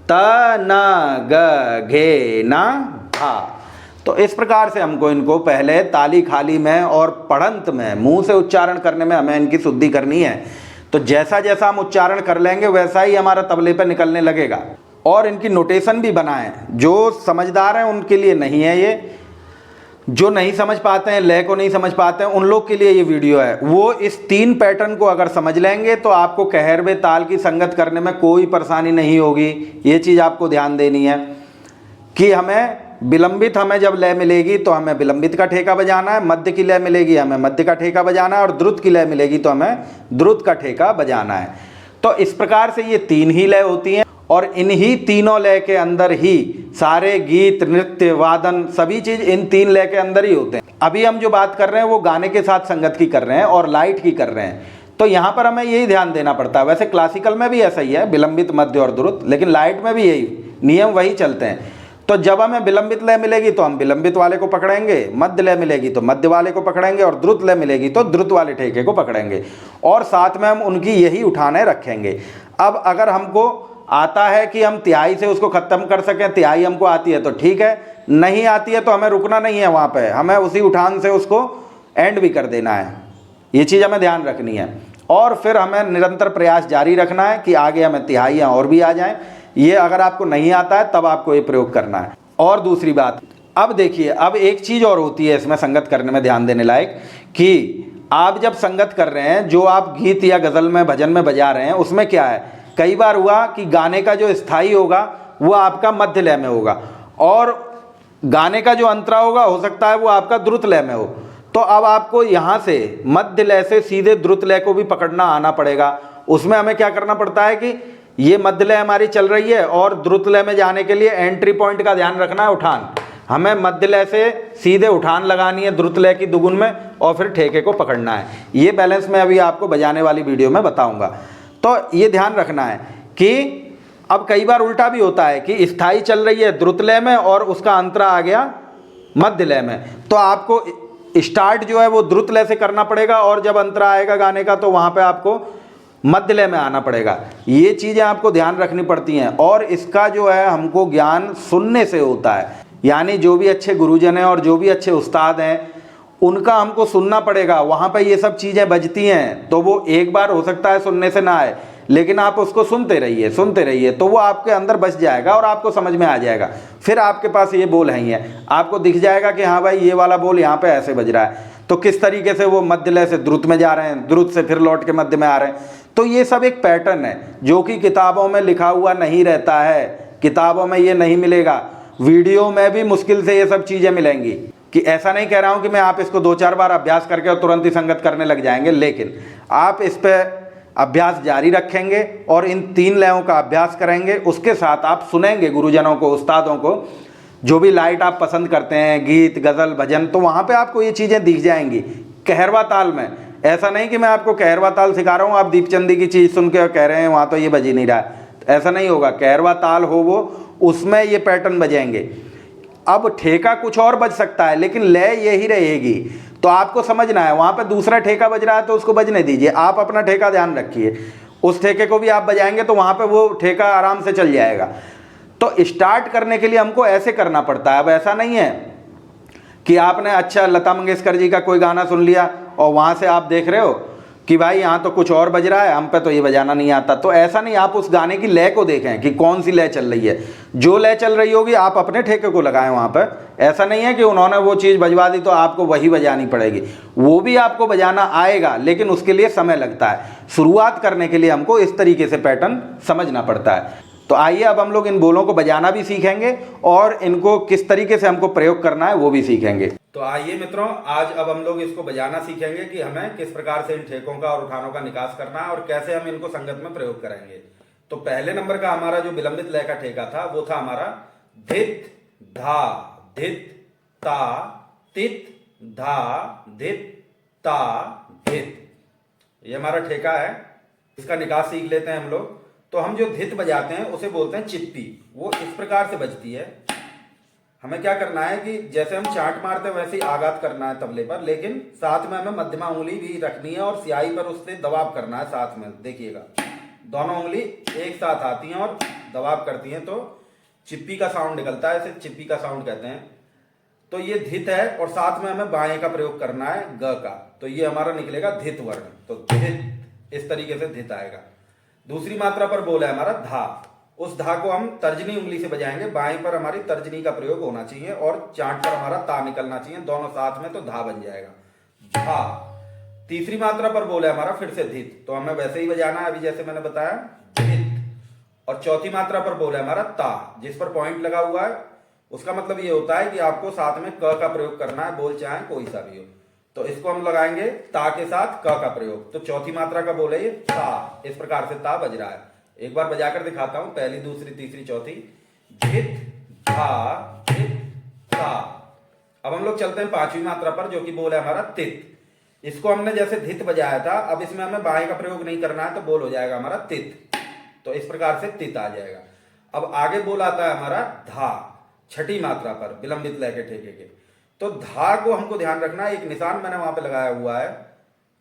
त न ग घे न धा। तो इस प्रकार से हमको इनको पहले ताली खाली में और पढ़ंत में मुंह से उच्चारण करने में हमें इनकी शुद्धि करनी है। तो जैसा जैसा हम उच्चारण कर लेंगे वैसा ही हमारा तबले पर निकलने लगेगा। और इनकी नोटेशन भी बनाएं, जो समझदार हैं उनके लिए नहीं है ये, जो नहीं समझ पाते हैं लय को नहीं समझ पाते हैं उन लोग के लिए ये वीडियो है। वो इस 3 पैटर्न को अगर समझ लेंगे तो आपको कहरवे ताल की संगत करने में कोई परेशानी नहीं होगी। ये चीज़ आपको ध्यान देनी है कि हमें विलंबित हमें जब लय मिलेगी तो हमें विलंबित का ठेका बजाना है, मध्य की लय मिलेगी हमें मध्य का ठेका बजाना है और द्रुत की लय मिलेगी तो हमें द्रुत का ठेका बजाना है। तो इस प्रकार से ये 3 ही लय होती हैं और इन्हीं तीनों लय के अंदर ही सारे गीत नृत्य वादन सभी चीज़ इन 3 लय के अंदर ही होते हैं। अभी हम जो बात कर रहे हैं वो गाने के साथ संगत की कर रहे हैं और लाइट की कर रहे हैं। तो यहाँ पर हमें यही ध्यान देना पड़ता है। वैसे क्लासिकल में भी ऐसा ही है विलंबित मध्य और द्रुत, लेकिन लाइट में भी यही नियम वही चलते हैं। तो जब हमें विलंबित लय मिलेगी तो हम विलंबित वाले को पकड़ेंगे, मध्य लय मिलेगी तो मध्य वाले को पकड़ेंगे और द्रुत लय मिलेगी तो द्रुत वाले ठेके को पकड़ेंगे और साथ में हम उनकी यही उठाने रखेंगे। अब अगर हमको आता है कि हम तिहाई से उसको ख़त्म कर सकें, तिहाई हमको आती है तो ठीक है, नहीं आती है तो हमें रुकना नहीं है वहाँ पे, हमें उसी उठान से उसको एंड भी कर देना है। ये चीज़ हमें ध्यान रखनी है और फिर हमें निरंतर प्रयास जारी रखना है कि आगे हमें तिहाइयाँ और भी आ जाएं। ये अगर आपको नहीं आता है तब आपको ये प्रयोग करना है। और दूसरी बात, अब देखिए अब एक चीज़ और होती है इसमें संगत करने में ध्यान देने लायक कि आप जब संगत कर रहे हैं जो आप गीत या गज़ल में भजन में बजा रहे हैं उसमें क्या है, कई बार हुआ कि गाने का जो स्थाई होगा वो आपका मध्य लय में होगा और गाने का जो अंतरा होगा हो सकता है वो आपका द्रुत लय में हो। तो अब आपको यहाँ से मध्य लय से सीधे द्रुत लय को भी पकड़ना आना पड़ेगा। उसमें हमें क्या करना पड़ता है कि ये मध्य लय हमारी चल रही है और द्रुत लय में जाने के लिए एंट्री पॉइंट का ध्यान रखना है उठान। हमें मध्य लय से सीधे उठान लगानी है द्रुत लय की दुगुन में और फिर ठेके को पकड़ना है। ये बैलेंस मैं अभी आपको बजाने वाली वीडियो में बताऊंगा। तो ये ध्यान रखना है कि अब कई बार उल्टा भी होता है कि स्थाई चल रही है द्रुत लय में और उसका अंतरा आ गया मध्य लय में, तो आपको स्टार्ट जो है वो द्रुत लय से करना पड़ेगा और जब अंतरा आएगा गाने का तो वहाँ पे आपको मध्य लय में आना पड़ेगा। ये चीज़ें आपको ध्यान रखनी पड़ती हैं और इसका जो है हमको ज्ञान सुनने से होता है, यानी जो भी अच्छे गुरुजन हैं और जो भी अच्छे उस्ताद हैं उनका हमको सुनना पड़ेगा। वहाँ पे ये सब चीज़ें बजती हैं तो वो एक बार हो सकता है सुनने से ना आए, लेकिन आप उसको सुनते रहिए तो वो आपके अंदर बस जाएगा और आपको समझ में आ जाएगा। फिर आपके पास ये बोल है, आपको दिख जाएगा कि हाँ भाई ये वाला बोल यहाँ पे ऐसे बज रहा है, तो किस तरीके से वो मध्य लय से द्रुत में जा रहे हैं, द्रुत से फिर लौट के मध्य में आ रहे हैं। तो ये सब एक पैटर्न है जो कि किताबों में लिखा हुआ नहीं रहता है, किताबों में ये नहीं मिलेगा, वीडियो में भी मुश्किल से ये सब चीज़ें मिलेंगी। कि ऐसा नहीं कह रहा हूँ कि मैं आप इसको 2-4 बार अभ्यास करके और तुरंत ही संगत करने लग जाएंगे, लेकिन आप इस पर अभ्यास जारी रखेंगे और इन 3 लयों का अभ्यास करेंगे। उसके साथ आप सुनेंगे गुरुजनों को, उस्तादों को, जो भी लाइट आप पसंद करते हैं, गीत गज़ल भजन, तो वहाँ पे आपको ये चीज़ें दिख जाएंगी कहरवा ताल में। ऐसा नहीं कि मैं आपको कहरवा ताल सिखा रहा हूँ, आप दीपचंदी की चीज़ सुन के कह रहे हैं वहाँ तो ये बज ही नहीं रहा है, ऐसा नहीं होगा। कहरवा ताल हो वो, उसमें ये पैटर्न बजेंगे। अब ठेका कुछ और बज सकता है लेकिन लय यही रहेगी, तो आपको समझना है। वहाँ पे दूसरा ठेका बज रहा है तो उसको बजने दीजिए, आप अपना ठेका ध्यान रखिए, उस ठेके को भी आप बजाएंगे तो वहाँ पे वो ठेका आराम से चल जाएगा। तो स्टार्ट करने के लिए हमको ऐसे करना पड़ता है। अब ऐसा नहीं है कि आपने अच्छा लता मंगेशकर जी का कोई गाना सुन लिया और वहाँ से आप देख रहे हो कि भाई यहाँ तो कुछ और बज रहा है, हम पे तो ये बजाना नहीं आता। तो ऐसा नहीं, आप उस गाने की लय को देखें कि कौन सी लय चल रही है। जो लय चल रही होगी आप अपने ठेके को लगाएं वहाँ पर। ऐसा नहीं है कि उन्होंने वो चीज़ बजवा दी तो आपको वही बजानी पड़ेगी, वो भी आपको बजाना आएगा, लेकिन उसके लिए समय लगता है। शुरुआत करने के लिए हमको इस तरीके से पैटर्न समझना पड़ता है। तो आइए अब हम लोग इन बोलों को बजाना भी सीखेंगे और इनको किस तरीके से हमको प्रयोग करना है वो भी सीखेंगे। तो आइए मित्रों, आज अब हम लोग इसको बजाना सीखेंगे कि हमें किस प्रकार से इन ठेकों का और उठानों का निकास करना है और कैसे हम इनको संगत में प्रयोग करेंगे। तो पहले नंबर का हमारा जो विलंबित लय का ठेका था वो था हमारा धित धा धित ता तित धा धित ता धित। ये हमारा ठेका है, इसका निकास सीख लेते हैं हम लोग। तो हम जो धित बजाते हैं उसे बोलते हैं चित्ती। वो इस प्रकार से बजती है। हमें क्या करना है कि जैसे हम चांट मारते हैं वैसे ही आघात करना है तबले पर, लेकिन साथ में हमें मध्यमा उंगली भी रखनी है और स्याही पर उससे दबाव करना है साथ में। देखिएगा, दोनों उंगली एक साथ आती हैं और दबाव करती हैं तो चिप्पी का साउंड निकलता है, इसे चिप्पी का साउंड कहते हैं। तो ये धित है और साथ में हमें बाएं का प्रयोग करना है ग का, तो ये हमारा निकलेगा धित वर्ण। तो धित, इस तरीके से धित आएगा। दूसरी मात्रा पर बोल है हमारा धा। उस धा को हम तर्जनी उंगली से बजाएंगे, बाएं पर हमारी तर्जनी का प्रयोग होना चाहिए और चांट पर हमारा ता निकलना चाहिए, दोनों साथ में, तो धा बन जाएगा धा। तीसरी मात्रा पर बोल है हमारा फिर से धित, तो हमें वैसे ही बजाना है अभी जैसे मैंने बताया, धित। और चौथी मात्रा पर बोल है हमारा ता, जिस पर पॉइंट लगा हुआ है उसका मतलब ये होता है कि आपको साथ में क का प्रयोग करना है, बोल चाहे कोई सा भी हो। तो इसको हम लगाएंगे ता के साथ क का प्रयोग। तो चौथी मात्रा का बोल है ये ता, इस प्रकार से ता बज रहा है। एक बार बजाकर दिखाता हूं, पहली दूसरी तीसरी चौथी, धित धा धित ता। अब हम लोग चलते हैं पांचवी मात्रा पर, जो कि बोल है हमारा तित। इसको हमने जैसे धित बजाया था, अब इसमें हमें बाएं का प्रयोग नहीं करना है, तो बोल हो जाएगा हमारा तित। तो इस प्रकार से तित आ जाएगा। अब आगे बोल आता है हमारा धा, छठी मात्रा पर विलंबित लय के ठेके के। तो धा को हमको ध्यान रखना है, एक निशान मैंने वहां पे लगाया हुआ है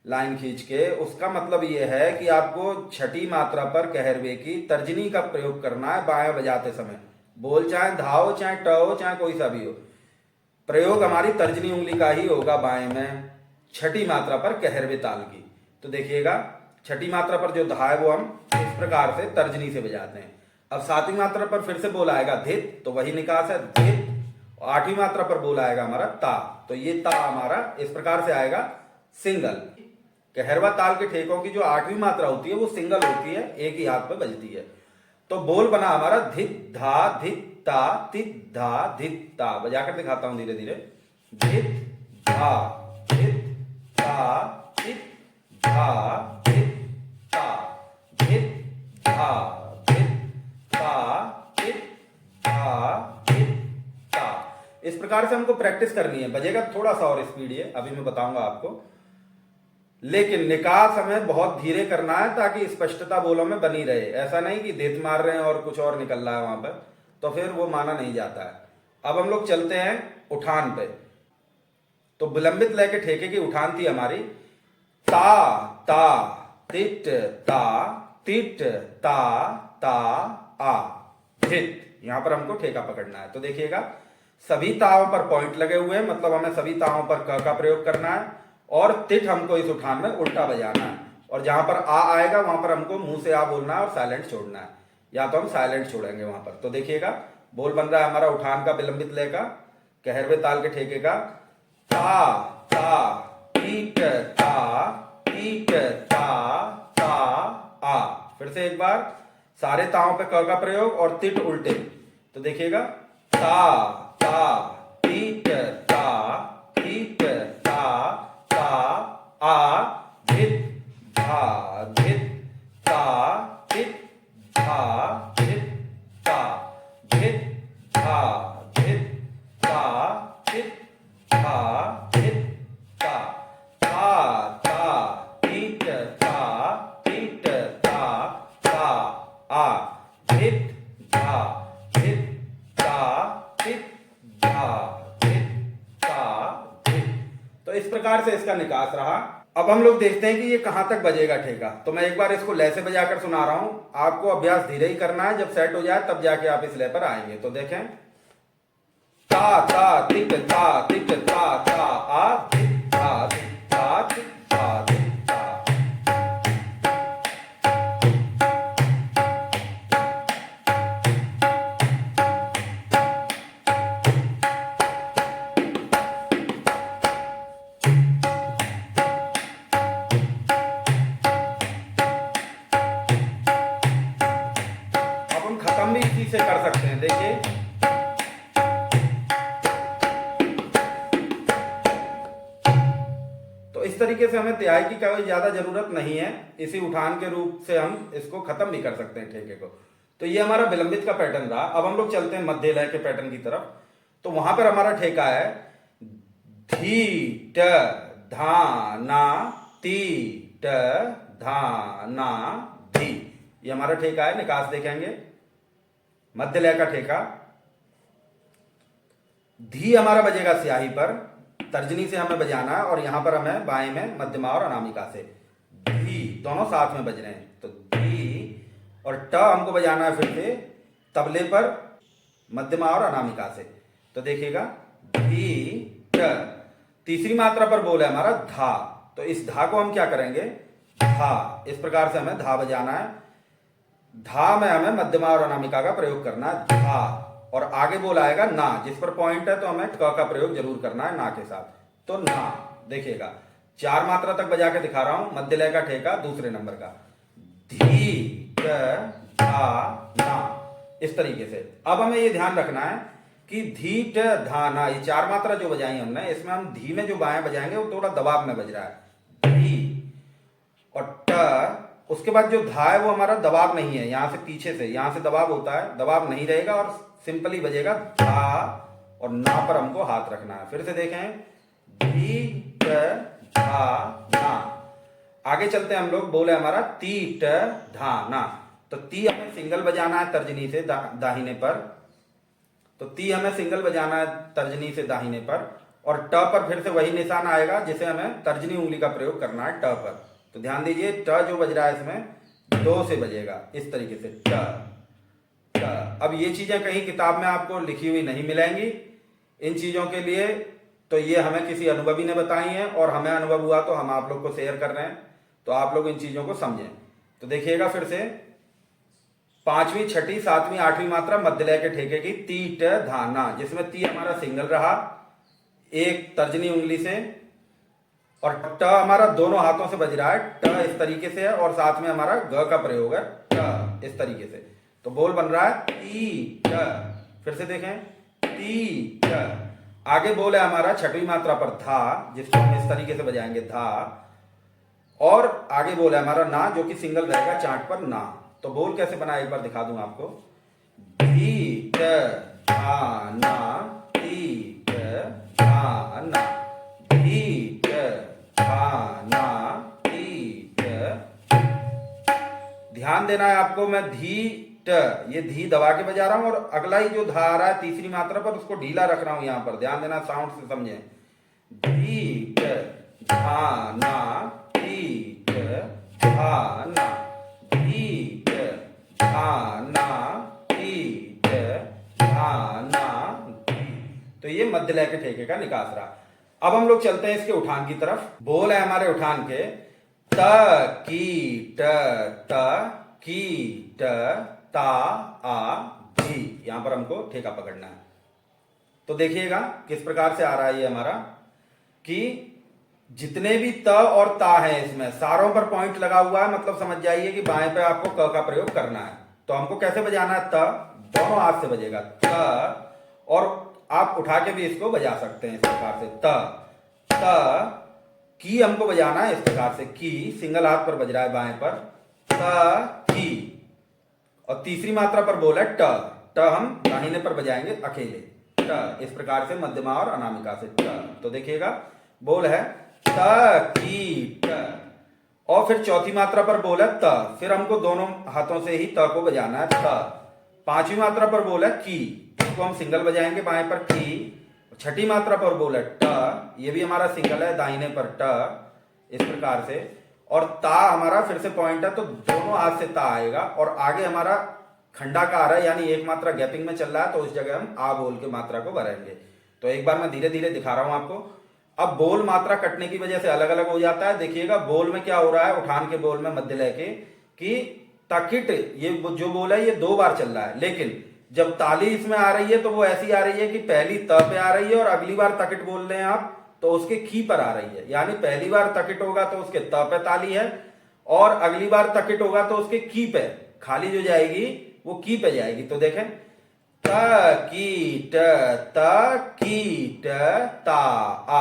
लाइन खींच के। उसका मतलब ये है कि आपको छठी मात्रा पर कहरवे की तर्जनी का प्रयोग करना है बाएं बजाते समय। बोल चाहे धा हो, चाहे ट हो, चाहे कोई सा भी हो, प्रयोग हमारी तर्जनी उंगली का ही होगा बाएं में, छठी मात्रा पर कहरवे ताल की। तो देखिएगा, छठी मात्रा पर जो धा है वो हम इस प्रकार से तर्जनी से बजाते हैं। अब सातवीं मात्रा पर फिर से बोल आएगा धित, तो वही निकास है धित। और आठवीं मात्रा पर बोल आएगा हमारा ता, तो ये ता हमारा इस प्रकार से आएगा सिंगल। कहरवा ताल के ठेकों की जो आठवीं मात्रा होती है वो सिंगल होती है, एक ही हाथ पे बजती है। तो बोल बना हमारा धित धा धित ता तित धा धित ता। बजाकर दिखाता हूं धीरे धीरे, धित धा धित ता तित धा धित ता धित धा धित ता तित धा धित ता। इस प्रकार से हमको प्रैक्टिस करनी है। बजेगा थोड़ा सा और स्पीड है, अभी मैं बताऊंगा आपको, लेकिन निकास हमें बहुत धीरे करना है ताकि स्पष्टता बोलों में बनी रहे। ऐसा नहीं कि धित मार रहे हैं और कुछ और निकल रहा है वहां पर, तो फिर वो माना नहीं जाता है। अब हम लोग चलते हैं उठान पे। तो विलंबित लय के ठेके की उठान थी हमारी ता ता तिट ता तिट ता ता आ धित। यहां पर हमको ठेका पकड़ना है। तो देखिएगा, सभी ताओं पर पॉइंट लगे हुए हैं, मतलब हमें सभी ताओं पर क का प्रयोग करना है और तिट हमको इस उठान में उल्टा बजाना है। और जहां पर आ आएगा वहां पर हमको मुंह से आ बोलना है और साइलेंट छोड़ना है, या तो हम साइलेंट छोड़ेंगे वहां पर। तो देखिएगा, बोल बन रहा है हमारा उठान का विलंबित लय का कहरवे ताल के ठेके का ता ता टीट ता टीट ता ता आ। फिर से एक बार, सारे ताओं पे क का प्रयोग और तिट उल्टे। तो देखिएगा, ता ता टीट ता टीट ता ता आ धित धा धित ता तित धा धित ता धित धा धित ता तित धा धित ता ता ता टीट ता टीट ता ता आ धित धा धित ता तित धा धित ता धित। तो इस प्रकार से इसका निकास रहा। अब हम लोग देखते हैं कि ये कहां तक बजेगा ठेका। तो मैं एक बार इसको लय से बजाकर सुना रहा हूं, आपको अभ्यास धीरे ही करना है, जब सेट हो जाए तब जाके आप इस लय पर आएंगे। तो देखें, ता ता तिक ता आ धित धा धित ता तिक धा धित ता से कर सकते हैं। देखिए तो इस तरीके से हमें तिहाई की कोई ज्यादा जरूरत नहीं है, इसी उठान के रूप से हम इसको खत्म भी कर सकते हैं ठेके को। तो ये हमारा विलंबित का पैटर्न रहा। अब हम लोग चलते हैं मध्य लय के पैटर्न की तरफ। तो वहां पर हमारा ठेका है धी ट धा ना ती ट धा ना धी। ये हमारा ठेका है। निकास देखेंगे मध्य लय का ठेका। धी हमारा बजेगा स्याही पर, तर्जनी से हमें बजाना है और यहां पर हमें बाएं में मध्यमा और अनामिका से धी दोनों साथ में बज रहे हैं। तो धी और ट हमको बजाना है फिर से तबले पर मध्यमा और अनामिका से। तो देखिएगा धी ट। तीसरी मात्रा पर बोल है हमारा धा। तो इस धा को हम क्या करेंगे, धा, इस प्रकार से हमें धा बजाना है। धा में हमें मध्यमा और अनामिका का प्रयोग करना है, धा। और आगे बोल आएगा ना, जिस पर पॉइंट है तो हमें क का प्रयोग जरूर करना है ना के साथ। तो ना, देखिएगा 4 मात्रा तक बजा के दिखा रहा हूं। मध्य लय का ठेका दूसरे नंबर का धी ट धा ना, इस तरीके से। अब हमें ये ध्यान रखना है कि धी ट धा ना, ये 4 मात्रा जो बजाई हमने, इसमें हम धी में जो बाएं बजाएंगे वो थोड़ा दबाव में बज रहा है, धी और ट। उसके बाद जो धा है वो हमारा दबाव नहीं है, यहां से पीछे से, यहां से दबाव होता है, दबाव नहीं रहेगा और सिंपली बजेगा धा और ना पर हमको हाथ रखना है। फिर से देखें धी ट धा ना। आगे चलते हैं हम लोग, बोले हमारा ती ट धा ना। तो ती हमें सिंगल बजाना है तर्जनी से दाहिने पर। तो ती हमें सिंगल बजाना है तर्जनी से दाहिने पर और ट पर फिर से वही निशान आएगा जिसे हमें तर्जनी उंगली का प्रयोग करना है ट पर। तो ध्यान दीजिए ट जो बज रहा है इसमें 2 से बजेगा, इस तरीके से ट ट। अब ये चीजें कहीं किताब में आपको लिखी हुई नहीं मिलेंगी इन चीजों के लिए, तो ये हमें किसी अनुभवी ने बताई हैं और हमें अनुभव हुआ तो हम आप लोग को शेयर कर रहे हैं। तो आप लोग इन चीजों को समझें। तो देखिएगा फिर से 5वीं 6ठी 7वीं 8वीं मात्रा मध्य लय के ठेके की ती ट धा ना, जिसमें ती हमारा सिंगल रहा एक तर्जनी उंगली से और ट हमारा दोनों हाथों से बज रहा है, ट इस तरीके से है और साथ में हमारा ग का प्रयोग है ट, इस तरीके से। तो बोल बन रहा है ती ट। फिर से देखें ती ट। आगे बोल है हमारा 6वीं मात्रा पर धा, जिसको हम इस तरीके से बजाएंगे धा। और आगे बोल है हमारा ना, जो कि सिंगल रहेगा चार्ट पर ना। तो बोल कैसे बना एक बार दिखा दूं आपको, धी ट धा ना ती ट धा ना, धी ट धा ना ती ट। ध्यान देना है आपको, मैं धी ट ये धी दबा के बजा रहा हूं और अगला ही जो धा आ रहा है तीसरी मात्रा पर उसको ढीला रख रहा हूं यहां पर। ध्यान देना, साउंड से समझें। धी ट धा ना ती ट धा ना, धी ट धा ना ती ट धा ना धी। तो ये मध्य लय के ठेके का निकास रहा। अब हम लोग चलते हैं इसके उठान की तरफ। बोल है हमारे उठान के त की ट त की ट ता आ धी। यहां पर हमको ठेका पकड़ना है। तो देखिएगा किस प्रकार से आ रहा है ये हमारा, कि जितने भी त और ता है इसमें सारों पर पॉइंट लगा हुआ है, मतलब समझ जाइए कि बाएं पे आपको क का प्रयोग करना है। तो हमको कैसे बजाना है, त दोनों हाथ से बजेगा त, और आप उठा के भी इसको बजा सकते हैं इस प्रकार से त। की हमको बजाना है इस प्रकार से, की सिंगल हाथ पर बज रहा है बाएं पर, त की। और तीसरी मात्रा पर बोला ट, ट हम दाहिने पर बजाएंगे अकेले, ट इस प्रकार से मध्यमा और अनामिका से ट। तो देखिएगा बोल है त की ट। और फिर चौथी मात्रा पर बोल है त, फिर हमको दोनों हाथों से ही त को बजाना है त। 5वीं मात्रा पर बोल है की, इसको हम सिंगल बजाएंगे बाएं पर की। 6ठी मात्रा पर बोल है ट, ये भी हमारा सिंगल है दाहिने पर ट, इस प्रकार से। और ता हमारा फिर से पॉइंट है तो दोनों हाथ से ता आएगा और आगे हमारा खंडाकार है, यानी एक मात्रा गैपिंग में चल रहा है, तो उस जगह हम आ बोल के मात्रा को भरेंगे। तो एक बार मैं धीरे धीरे दिखा रहा हूं आपको। अब बोल मात्रा कटने की वजह से अलग अलग हो जाता है। देखिएगा बोल में क्या हो रहा है, उठान के बोल में मध्य लय के, कि तकिट ये जो बोल है ये 2 बार चल रहा है, लेकिन जब ताली इसमें आ रही है तो वो ऐसी आ रही है कि पहली त पे आ रही है और अगली बार तकिट बोल रहे हैं आप तो उसके की पर आ रही है। यानी पहली बार तकिट होगा तो उसके त पे ताली है और अगली बार तकिट होगा तो उसके की पे खाली जो जाएगी वो की पे जाएगी। तो देखें त कीट ता आ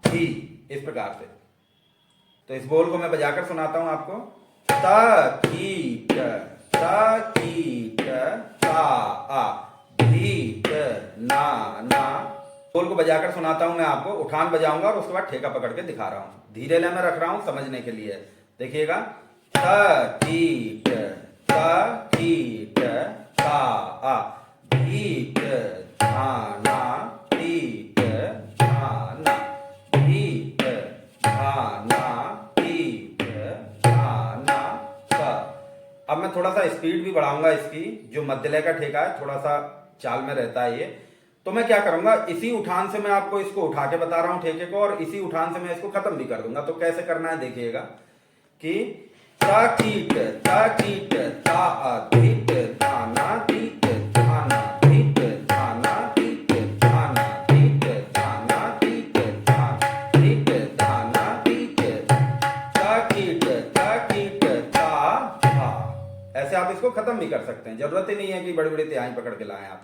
धी, इस प्रकार से। तो इस बोल को मैं बजाकर सुनाता हूं आपको। त कीट ता आ धीट ना ना। बोल को बजाकर सुनाता हूं मैं आपको, उठान बजाऊंगा और उसके बाद ठेका पकड़ के दिखा रहा हूं। धीरे ले में रख रहा हूं समझने के लिए, देखिएगा। त कीट ता आ धीट धाना धीट धाना धीट धाना धीट धाना सा। अब मैं थोड़ा सा स्पीड भी बढ़ाऊंगा इसकी, जो मध्यलय का ठेका है थोड़ा सा चाल में रहता है ये। तो मैं क्या करूंगा, इसी उठान से मैं आपको इसको उठा के बता रहा हूं ठेके को, और इसी उठान से मैं इसको खत्म भी कर दूंगा। तो कैसे करना है देखिएगा कि ता कीट ता धीट धाना धीट धाना धीट धाना धीट धाना धीट धाना धीट धाना धीट धाना धीट ता कीट ता धा। ऐसे आप इसको खत्म भी कर सकते हैं, जरूरत ही नहीं है कि बड़ी बड़ी तिहाई पकड़ के लाएं आप।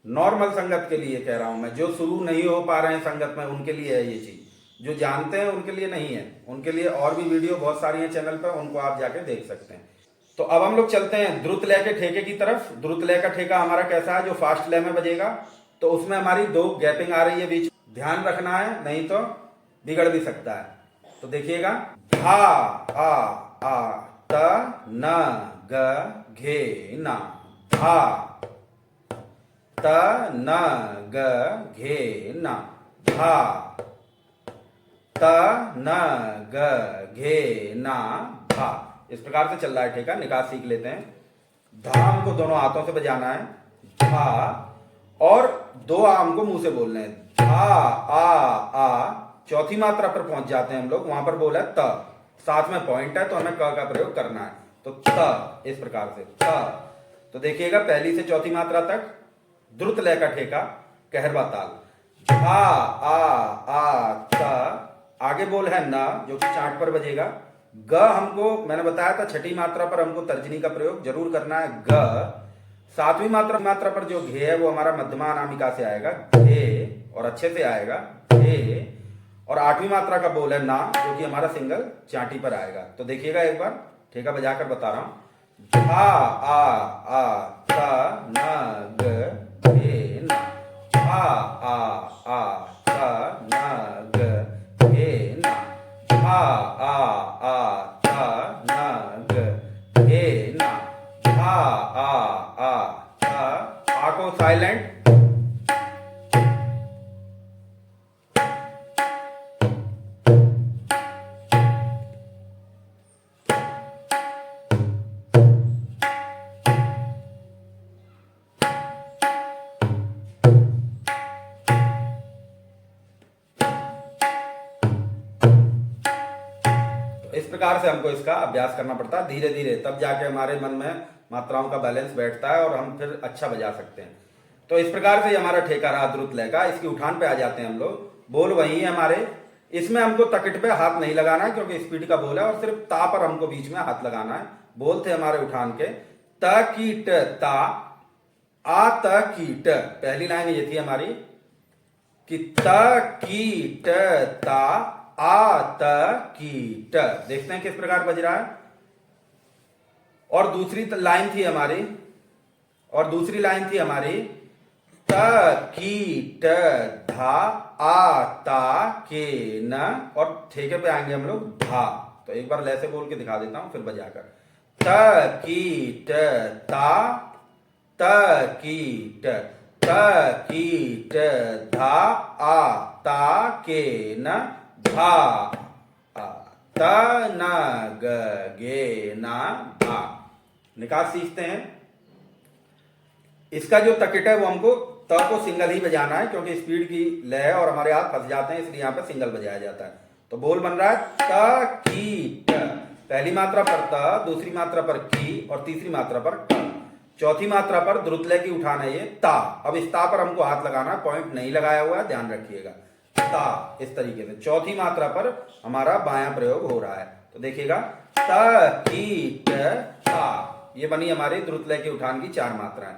नॉर्मल संगत के लिए कह रहा हूं मैं, जो शुरू नहीं हो पा रहे हैं संगत में उनके लिए है ये चीज, जो जानते हैं उनके लिए नहीं है। उनके लिए और भी वीडियो बहुत सारी हैं चैनल पर, उनको आप जाके देख सकते हैं। तो अब हम लोग चलते हैं द्रुत लय के ठेके की तरफ। द्रुत लय का ठेका हमारा कैसा है, जो फास्ट लय में बजेगा, तो उसमें हमारी 2 गैपिंग आ रही है बीच, ध्यान रखना है नहीं तो बिगड़ भी सकता है। तो देखिएगा, धा आ त न ग घे ना, धा त न ग घे ना, धा त न ग घे ना धा। इस प्रकार से चल रहा है ठेका। निकास सीख लेते हैं। धाम को दोनों हाथों से बजाना है, धा, और 2 आम को मुंह से बोलने हैं, धा आ। चौथी मात्रा पर पहुंच जाते हैं हम लोग, वहां पर बोला है त, साथ में पॉइंट है तो हमें क का प्रयोग करना है। तो त, इस प्रकार से त। तो देखिएगा, पहली से चौथी मात्रा तक द्रुत लय का ठेका, कहरवा ताल, धा आ त। आगे बोल है न, जो कि चाट पर बजेगा। ग हमको मैंने बताया था छठी मात्रा पर हमको तर्जनी का प्रयोग जरूर करना है, ग। सातवीं मात्रा पर जो घे है वो हमारा मध्यमा अनामिका से आएगा, घे, और अच्छे से आएगा, घे। और 8वीं मात्रा का बोल है ना, जो कि हमारा सिंगल चाटी पर आएगा। तो देखिएगा एक बार ठेका बजाकर बता रहा हूं। धा आ त न ग घे ना, धा आ त न ग घे ना, धा आ त न ग घे ना, धा आ त। आ को साइलेंट, इस प्रकार से हमको इसका अभ्यास करना पड़ता है धीरे धीरे, तब जाके हमारे मन में मात्राओं का बैलेंस बैठता है और हम फिर अच्छा बजा सकते हैं। तो इस प्रकार से हमारा ठेका रहा द्रुत लय का। इसकी उठान पे आ जाते हैं हम लोग। बोल वही है हमारे, इसमें हमको तकट पे हाथ नहीं लगाना है क्योंकि स्पीड का बोल है, और सिर्फ ता पर हमको बीच में हाथ लगाना है। बोल थे हमारे उठान के, त कीट ता आ त कीट। पहली लाइन ये थी हमारी कि त कीट ता आ त कीट। देखते हैं किस प्रकार बज रहा है। और दूसरी लाइन थी हमारी, त कीट धा आ ता के न, और ठेके पे आएंगे हम लोग धा। तो एक बार लय से बोल के दिखा देता हूं फिर बजाकर। त कीट ता त कीट धा आ ता के न, धा त न ग गे ना धा। निकास सीखते हैं। इसका जो तकिट है वो हमको त को सिंगल ही बजाना है क्योंकि स्पीड की लय है और हमारे हाथ फंस जाते हैं, इसलिए यहां पर सिंगल बजाया जाता है। तो बोल बन रहा है त की ट। पहली मात्रा पर त, दूसरी मात्रा पर की, और तीसरी मात्रा पर ट। चौथी मात्रा पर द्रुत लय की उठान है ये ता। अब इस ता पर हमको हाथ लगाना, पॉइंट नहीं लगाया हुआ है, ध्यान रखिएगा। ता, इस तरीके से चौथी मात्रा पर हमारा बायां प्रयोग हो रहा है। तो देखिएगा त की ट ता, ये बनी हमारी द्रुत लय की उठान की 4 मात्राएं।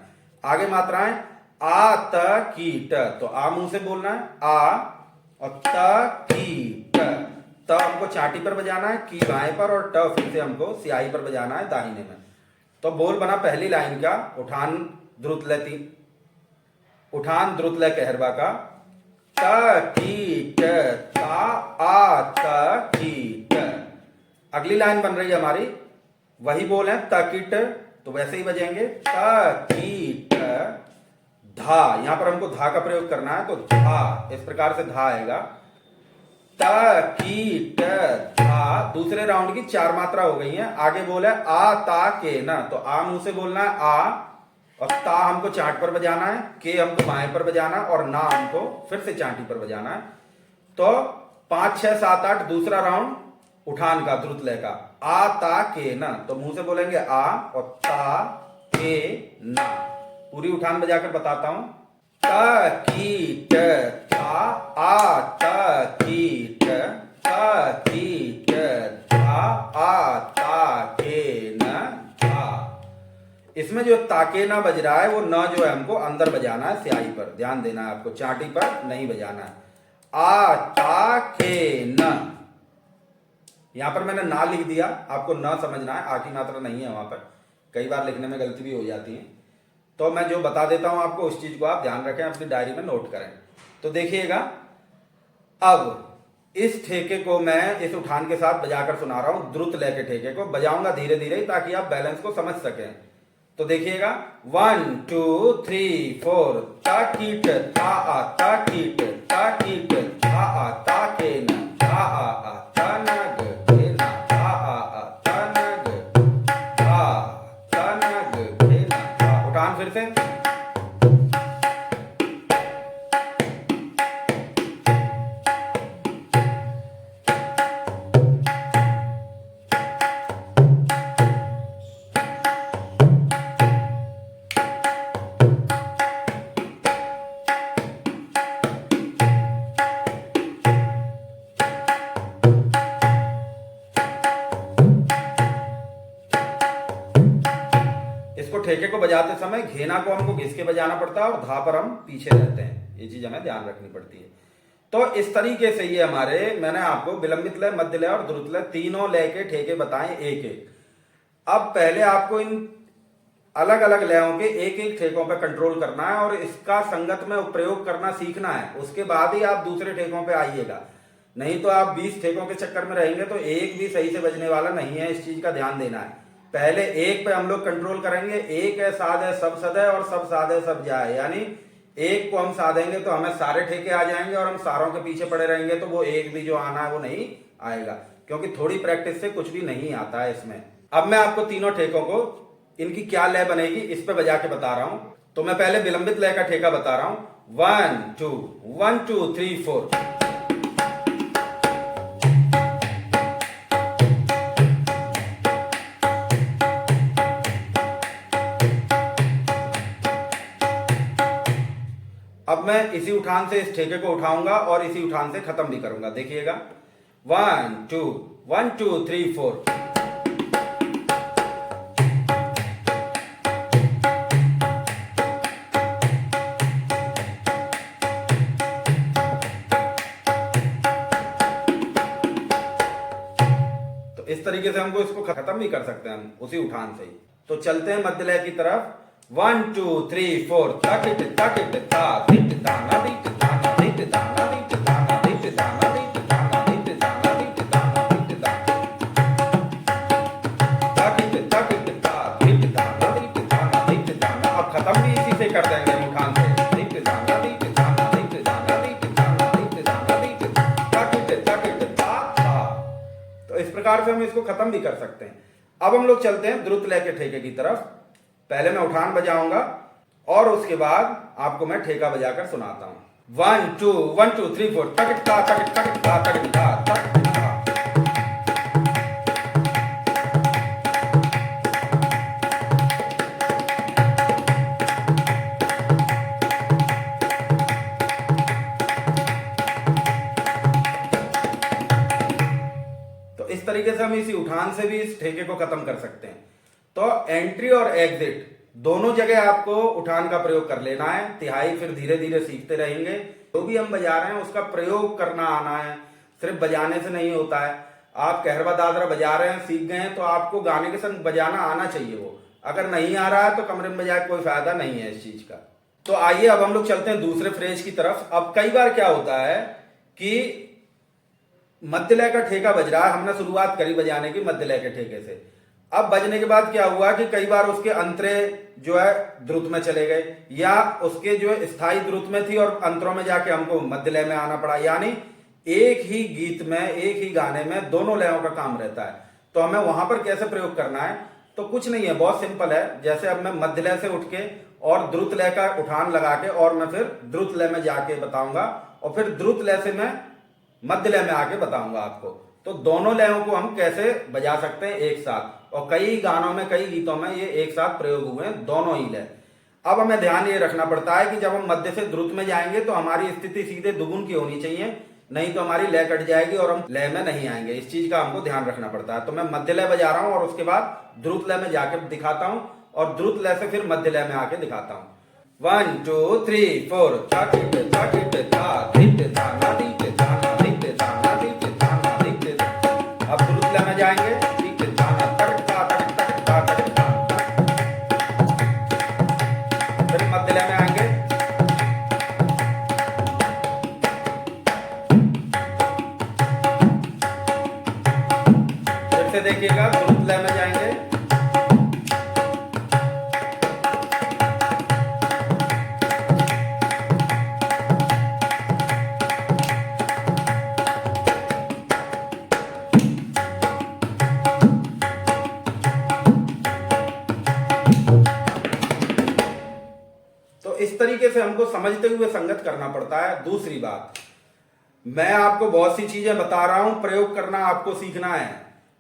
आगे मात्राएं आ त की ट, तो आ मुंह से बोलना है आ, और त की ट, त हमको चाटी पर बजाना है, की बाएं पर, और ट फिर से हमको सियाही पर बजाना है दाहिने में। तो बोल बना पहली लाइन का उठान द्रुत लय उठान द्रुत लय कहरवा का त की ट ता आ त की ट। अगली लाइन बन रही है हमारी, वही बोल है त की ट, तो वैसे ही बजेंगे त की ट धा, यहां पर हमको धा का प्रयोग करना है, तो धा इस प्रकार से धा आएगा त की ट धा। दूसरे राउंड की 4 मात्रा हो गई है। आगे बोला आ ता के न, तो आ मुंह से बोलना है आ, और ता हमको चाट पर बजाना है, के हमको बाएं पर बजाना है, और ना हमको फिर से चाटी पर बजाना है। तो 5 6 7 8 दूसरा राउंड उठान का द्रुत लय का आ ता के न, तो मुंह से बोलेंगे आ और ता के ना। पूरी उठान बजाकर बताता हूं त की ट ता आ त की ट त की ट धा आ ता के न धा। इसमें जो ताके ना बज रहा है वो न जो है हमको अंदर बजाना है स्याही पर, ध्यान देना है आपको, चाटी पर नहीं बजाना है। आ ता के न, यहां पर मैंने ना लिख दिया, आपको न समझना है, आ की मात्रा नहीं है वहां पर, कई बार लिखने में गलती भी हो जाती है। तो मैं जो बता देता हूं आपको उस चीज को आप ध्यान रखें, अपनी डायरी में नोट करें। तो देखिएगा, अब इस ठेके को मैं इस उठान के साथ बजाकर सुना रहा हूं, द्रुत लय के ठेके को बजाऊंगा धीरे धीरे ताकि आप बैलेंस को समझ सकें। तो देखिएगा 1 2 3 4 ता कीट ता आ ता कीट ता कीट ता आ ता के न ता आ ता न ग के न ता आ ता न ग ता न ग के न ता। उठान फिर से ठेके को बजाते समय घेना को हमको घिस के बजाना पड़ता है और धा पर हम पीछे रहते हैं, ये चीज हमें ध्यान रखनी पड़ती है। तो इस तरीके से ये हमारे, मैंने आपको विलंबित लय, मध्य लय और द्रुत लय तीनों लय के ठेके बताएं एक एक। अब पहले आपको इन अलग अलग लयों के एक एक ठेकों पर कंट्रोल करना है और इसका संगत में प्रयोग करना सीखना है, उसके बाद ही आप दूसरे ठेकों पर आइएगा। नहीं तो आप 20 ठेकों के चक्कर में रहेंगे तो एक भी सही से बजने वाला नहीं है, इस चीज का ध्यान देना है। पहले एक पे हम लोग कंट्रोल करेंगे, एक है साध है सब सद है और सब साध है सब जाए, यानी एक को हम साधेंगे तो हमें सारे ठेके आ जाएंगे और हम सारों के पीछे पड़े रहेंगे तो वो एक भी जो आना है वो नहीं आएगा, क्योंकि थोड़ी प्रैक्टिस से कुछ भी नहीं आता है इसमें। अब मैं आपको तीनों ठेकों को इनकी क्या लय बनेगी इस पे बजा के बता रहा हूं। तो मैं पहले विलंबित लय का ठेका बता रहा हूं, 1 2 1 2 3 4। अब मैं इसी उठान से इस ठेके को उठाऊंगा और इसी उठान से खत्म भी करूंगा। देखिएगा 1 2 1 2 3 4। तो इस तरीके से हमको इसको खत्म भी कर सकते हैं हम उसी उठान से ही। तो चलते हैं मध्य लय की तरफ। 1 2 3 4 तकिट तकिट ता दिट दाना दिट दाना दिट दाना दिट दाना दिट दाना दिट दाना दिट दाना दिट दाना दिट दाना तकिट तकिट ता दिट दाना दिट दाना दिट दाना। अब खत्म भी इसी से कर देंगे उठान से, दिट दाना दिट दाना दिट दाना दिट दाना दिट दाना दिट तकिट तकिट ता ता। तो इस प्रकार से हम इसको खत्म भी कर सकते हैं। अब हम लोग चलते हैं द्रुत लय के ठेके की तरफ। पहले मैं उठान बजाऊंगा और उसके बाद आपको मैं ठेका बजाकर सुनाता हूं। 1 2 1 2 3 4 तकिट ता तकिट तकिट ता तकिट ता तकिट ता। तो इस तरीके से हम इसी उठान से भी इस ठेके को खत्म कर सकते हैं। तो एंट्री और एग्जिट दोनों जगह आपको उठान का प्रयोग कर लेना है। तिहाई फिर धीरे धीरे सीखते रहेंगे। जो भी हम बजा रहे हैं उसका प्रयोग करना आना है, सिर्फ बजाने से नहीं होता है। आप कहरवा दादरा बजा रहे हैं, सीख गए हैं, तो आपको गाने के संग बजाना आना चाहिए। वो अगर नहीं आ रहा है तो कमरे में बजाए कोई फायदा नहीं है इस चीज का। तो आइए अब हम लोग चलते हैं दूसरे फ्रेज की तरफ। अब कई बार क्या होता है कि मध्य लय का ठेका बज रहा है, हमने शुरुआत करी बजाने की मध्य लय के ठेके से। अब बजने के बाद क्या हुआ कि कई बार उसके अंतरे जो है द्रुत में चले गए, या उसके जो है स्थायी द्रुत में थी और अंतरों में जाके हमको मध्य लय में आना पड़ा। यानी एक ही गीत में, एक ही गाने में दोनों लयों का काम रहता है। तो हमें वहां पर कैसे प्रयोग करना है, तो कुछ नहीं है, बहुत सिंपल है। जैसे अब मैं मध्य लय से उठ के और द्रुत लय का उठान लगा के और मैं फिर द्रुत लय में जाके बताऊंगा, और फिर द्रुत लय से मैं मध्य लय में आके बताऊंगा आपको। तो दोनों लयों को हम कैसे बजा सकते हैं एक साथ, और कई गानों में, कई गीतों में ये एक साथ प्रयोग हुए हैं दोनों ही लय। अब हमें ध्यान ये रखना पड़ता है कि जब हम मध्य से द्रुत में जाएंगे तो हमारी स्थिति सीधे दुगुन की होनी चाहिए, नहीं तो हमारी लय कट जाएगी और हम लय में नहीं आएंगे। इस चीज का हमको ध्यान रखना पड़ता है। तो मैं मध्य लय बजा रहा हूं और उसके बाद द्रुत लय में जाके दिखाता हूं, और द्रुत लय से फिर मध्य लय में आके दिखाता हूं। 1 2 3 4 अब द्रुत लय में जाएंगे, फिर मध्य लय में आएंगे, फिर से देखिएगा द्रुत लय में जाएंगे, इस तरीके से हमको समझते हुए संगत करना पड़ता है। दूसरी बात, मैं आपको बहुत सी चीजें बता रहा हूं, प्रयोग करना आपको सीखना है,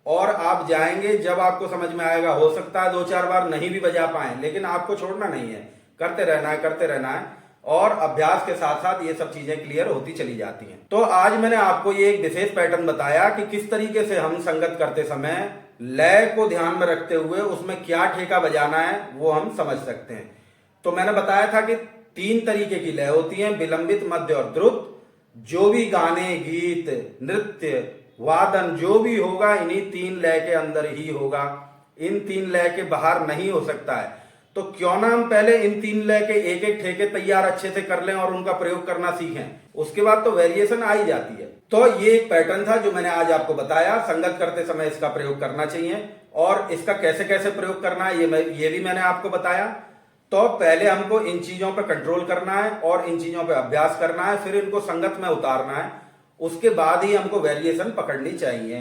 और आप जाएंगे जब आपको समझ में आएगा। हो सकता है 2-4 बार नहीं भी बजा पाए, लेकिन आपको छोड़ना नहीं है, करते रहना है, करते रहना है, और अभ्यास के साथ साथ ये सब चीजें क्लियर होती चली जाती हैं। तो आज मैंने आपको ये एक विशेष पैटर्न बताया कि किस तरीके से हम संगत करते समय लय को ध्यान में रखते हुए उसमें क्या ठेका बजाना है वो हम समझ सकते हैं। तो मैंने बताया था कि 3 तरीके की लय होती हैं, विलंबित, मध्य और द्रुत। जो भी गाने, गीत, नृत्य, वादन जो भी होगा इन्हीं 3 लय के अंदर ही होगा, इन 3 लय के बाहर नहीं हो सकता है। तो क्यों ना हम पहले इन 3 लय के एक एक ठेके तैयार अच्छे से कर लें और उनका प्रयोग करना सीखें, उसके बाद तो वेरिएशन आ ही जाती है। तो ये एक पैटर्न था जो मैंने आज आपको बताया। संगत करते समय इसका प्रयोग करना चाहिए, और इसका कैसे कैसे प्रयोग करना है ये भी मैंने आपको बताया। तो पहले हमको इन चीजों पर कंट्रोल करना है और इन चीजों पर अभ्यास करना है, फिर इनको संगत में उतारना है, उसके बाद ही हमको वेरिएशन पकड़नी चाहिए।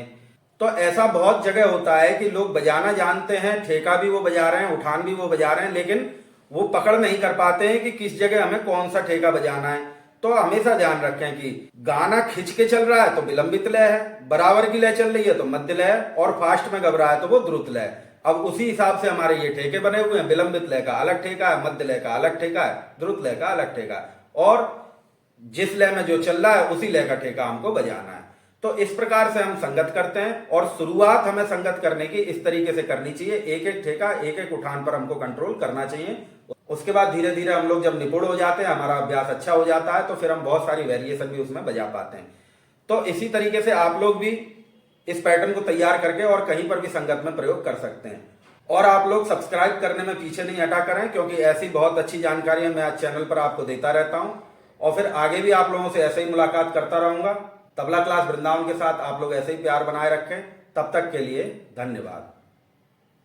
तो ऐसा बहुत जगह होता है कि लोग बजाना जानते हैं, ठेका भी वो बजा रहे हैं, उठान भी वो बजा रहे हैं, लेकिन वो पकड़ नहीं कर पाते हैं कि किस जगह हमें कौन सा ठेका बजाना है। तो हमेशा ध्यान रखें कि गाना खिंच के चल रहा है तो विलंबित लय है, बराबर की लय चल रही है तो मध्य लय है, और फास्ट में घबरा है तो वो द्रुत लय है। अब उसी हिसाब से हमारे ये ठेके बने हुए हैं। विलंबित लय का अलग ठेका है, मध्य लय का अलग ठेका है, द्रुत लय का अलग ठेका है, और जिस लय में जो चल रहा है उसी लय का ठेका हमको बजाना है। तो इस प्रकार से हम संगत करते हैं, और शुरुआत हमें संगत करने की इस तरीके से करनी चाहिए। एक एक ठेका, एक एक उठान पर हमको कंट्रोल करना चाहिए। उसके बाद धीरे धीरे हम लोग जब निपुण हो जाते हैं, हमारा अभ्यास अच्छा हो जाता है, तो फिर हम बहुत सारी वेरिएशन भी उसमें बजा पाते हैं। तो इसी तरीके से आप लोग भी इस पैटर्न को तैयार करके और कहीं पर भी संगत में प्रयोग कर सकते हैं। और आप लोग सब्सक्राइब करने में पीछे नहीं हटा करें, क्योंकि ऐसी बहुत अच्छी जानकारियां मैं आज चैनल पर आपको देता रहता हूं, और फिर आगे भी आप लोगों से ऐसे ही मुलाकात करता रहूंगा। तबला क्लास वृंदावन के साथ आप लोग ऐसे ही प्यार बनाए रखें। तब तक के लिए धन्यवाद।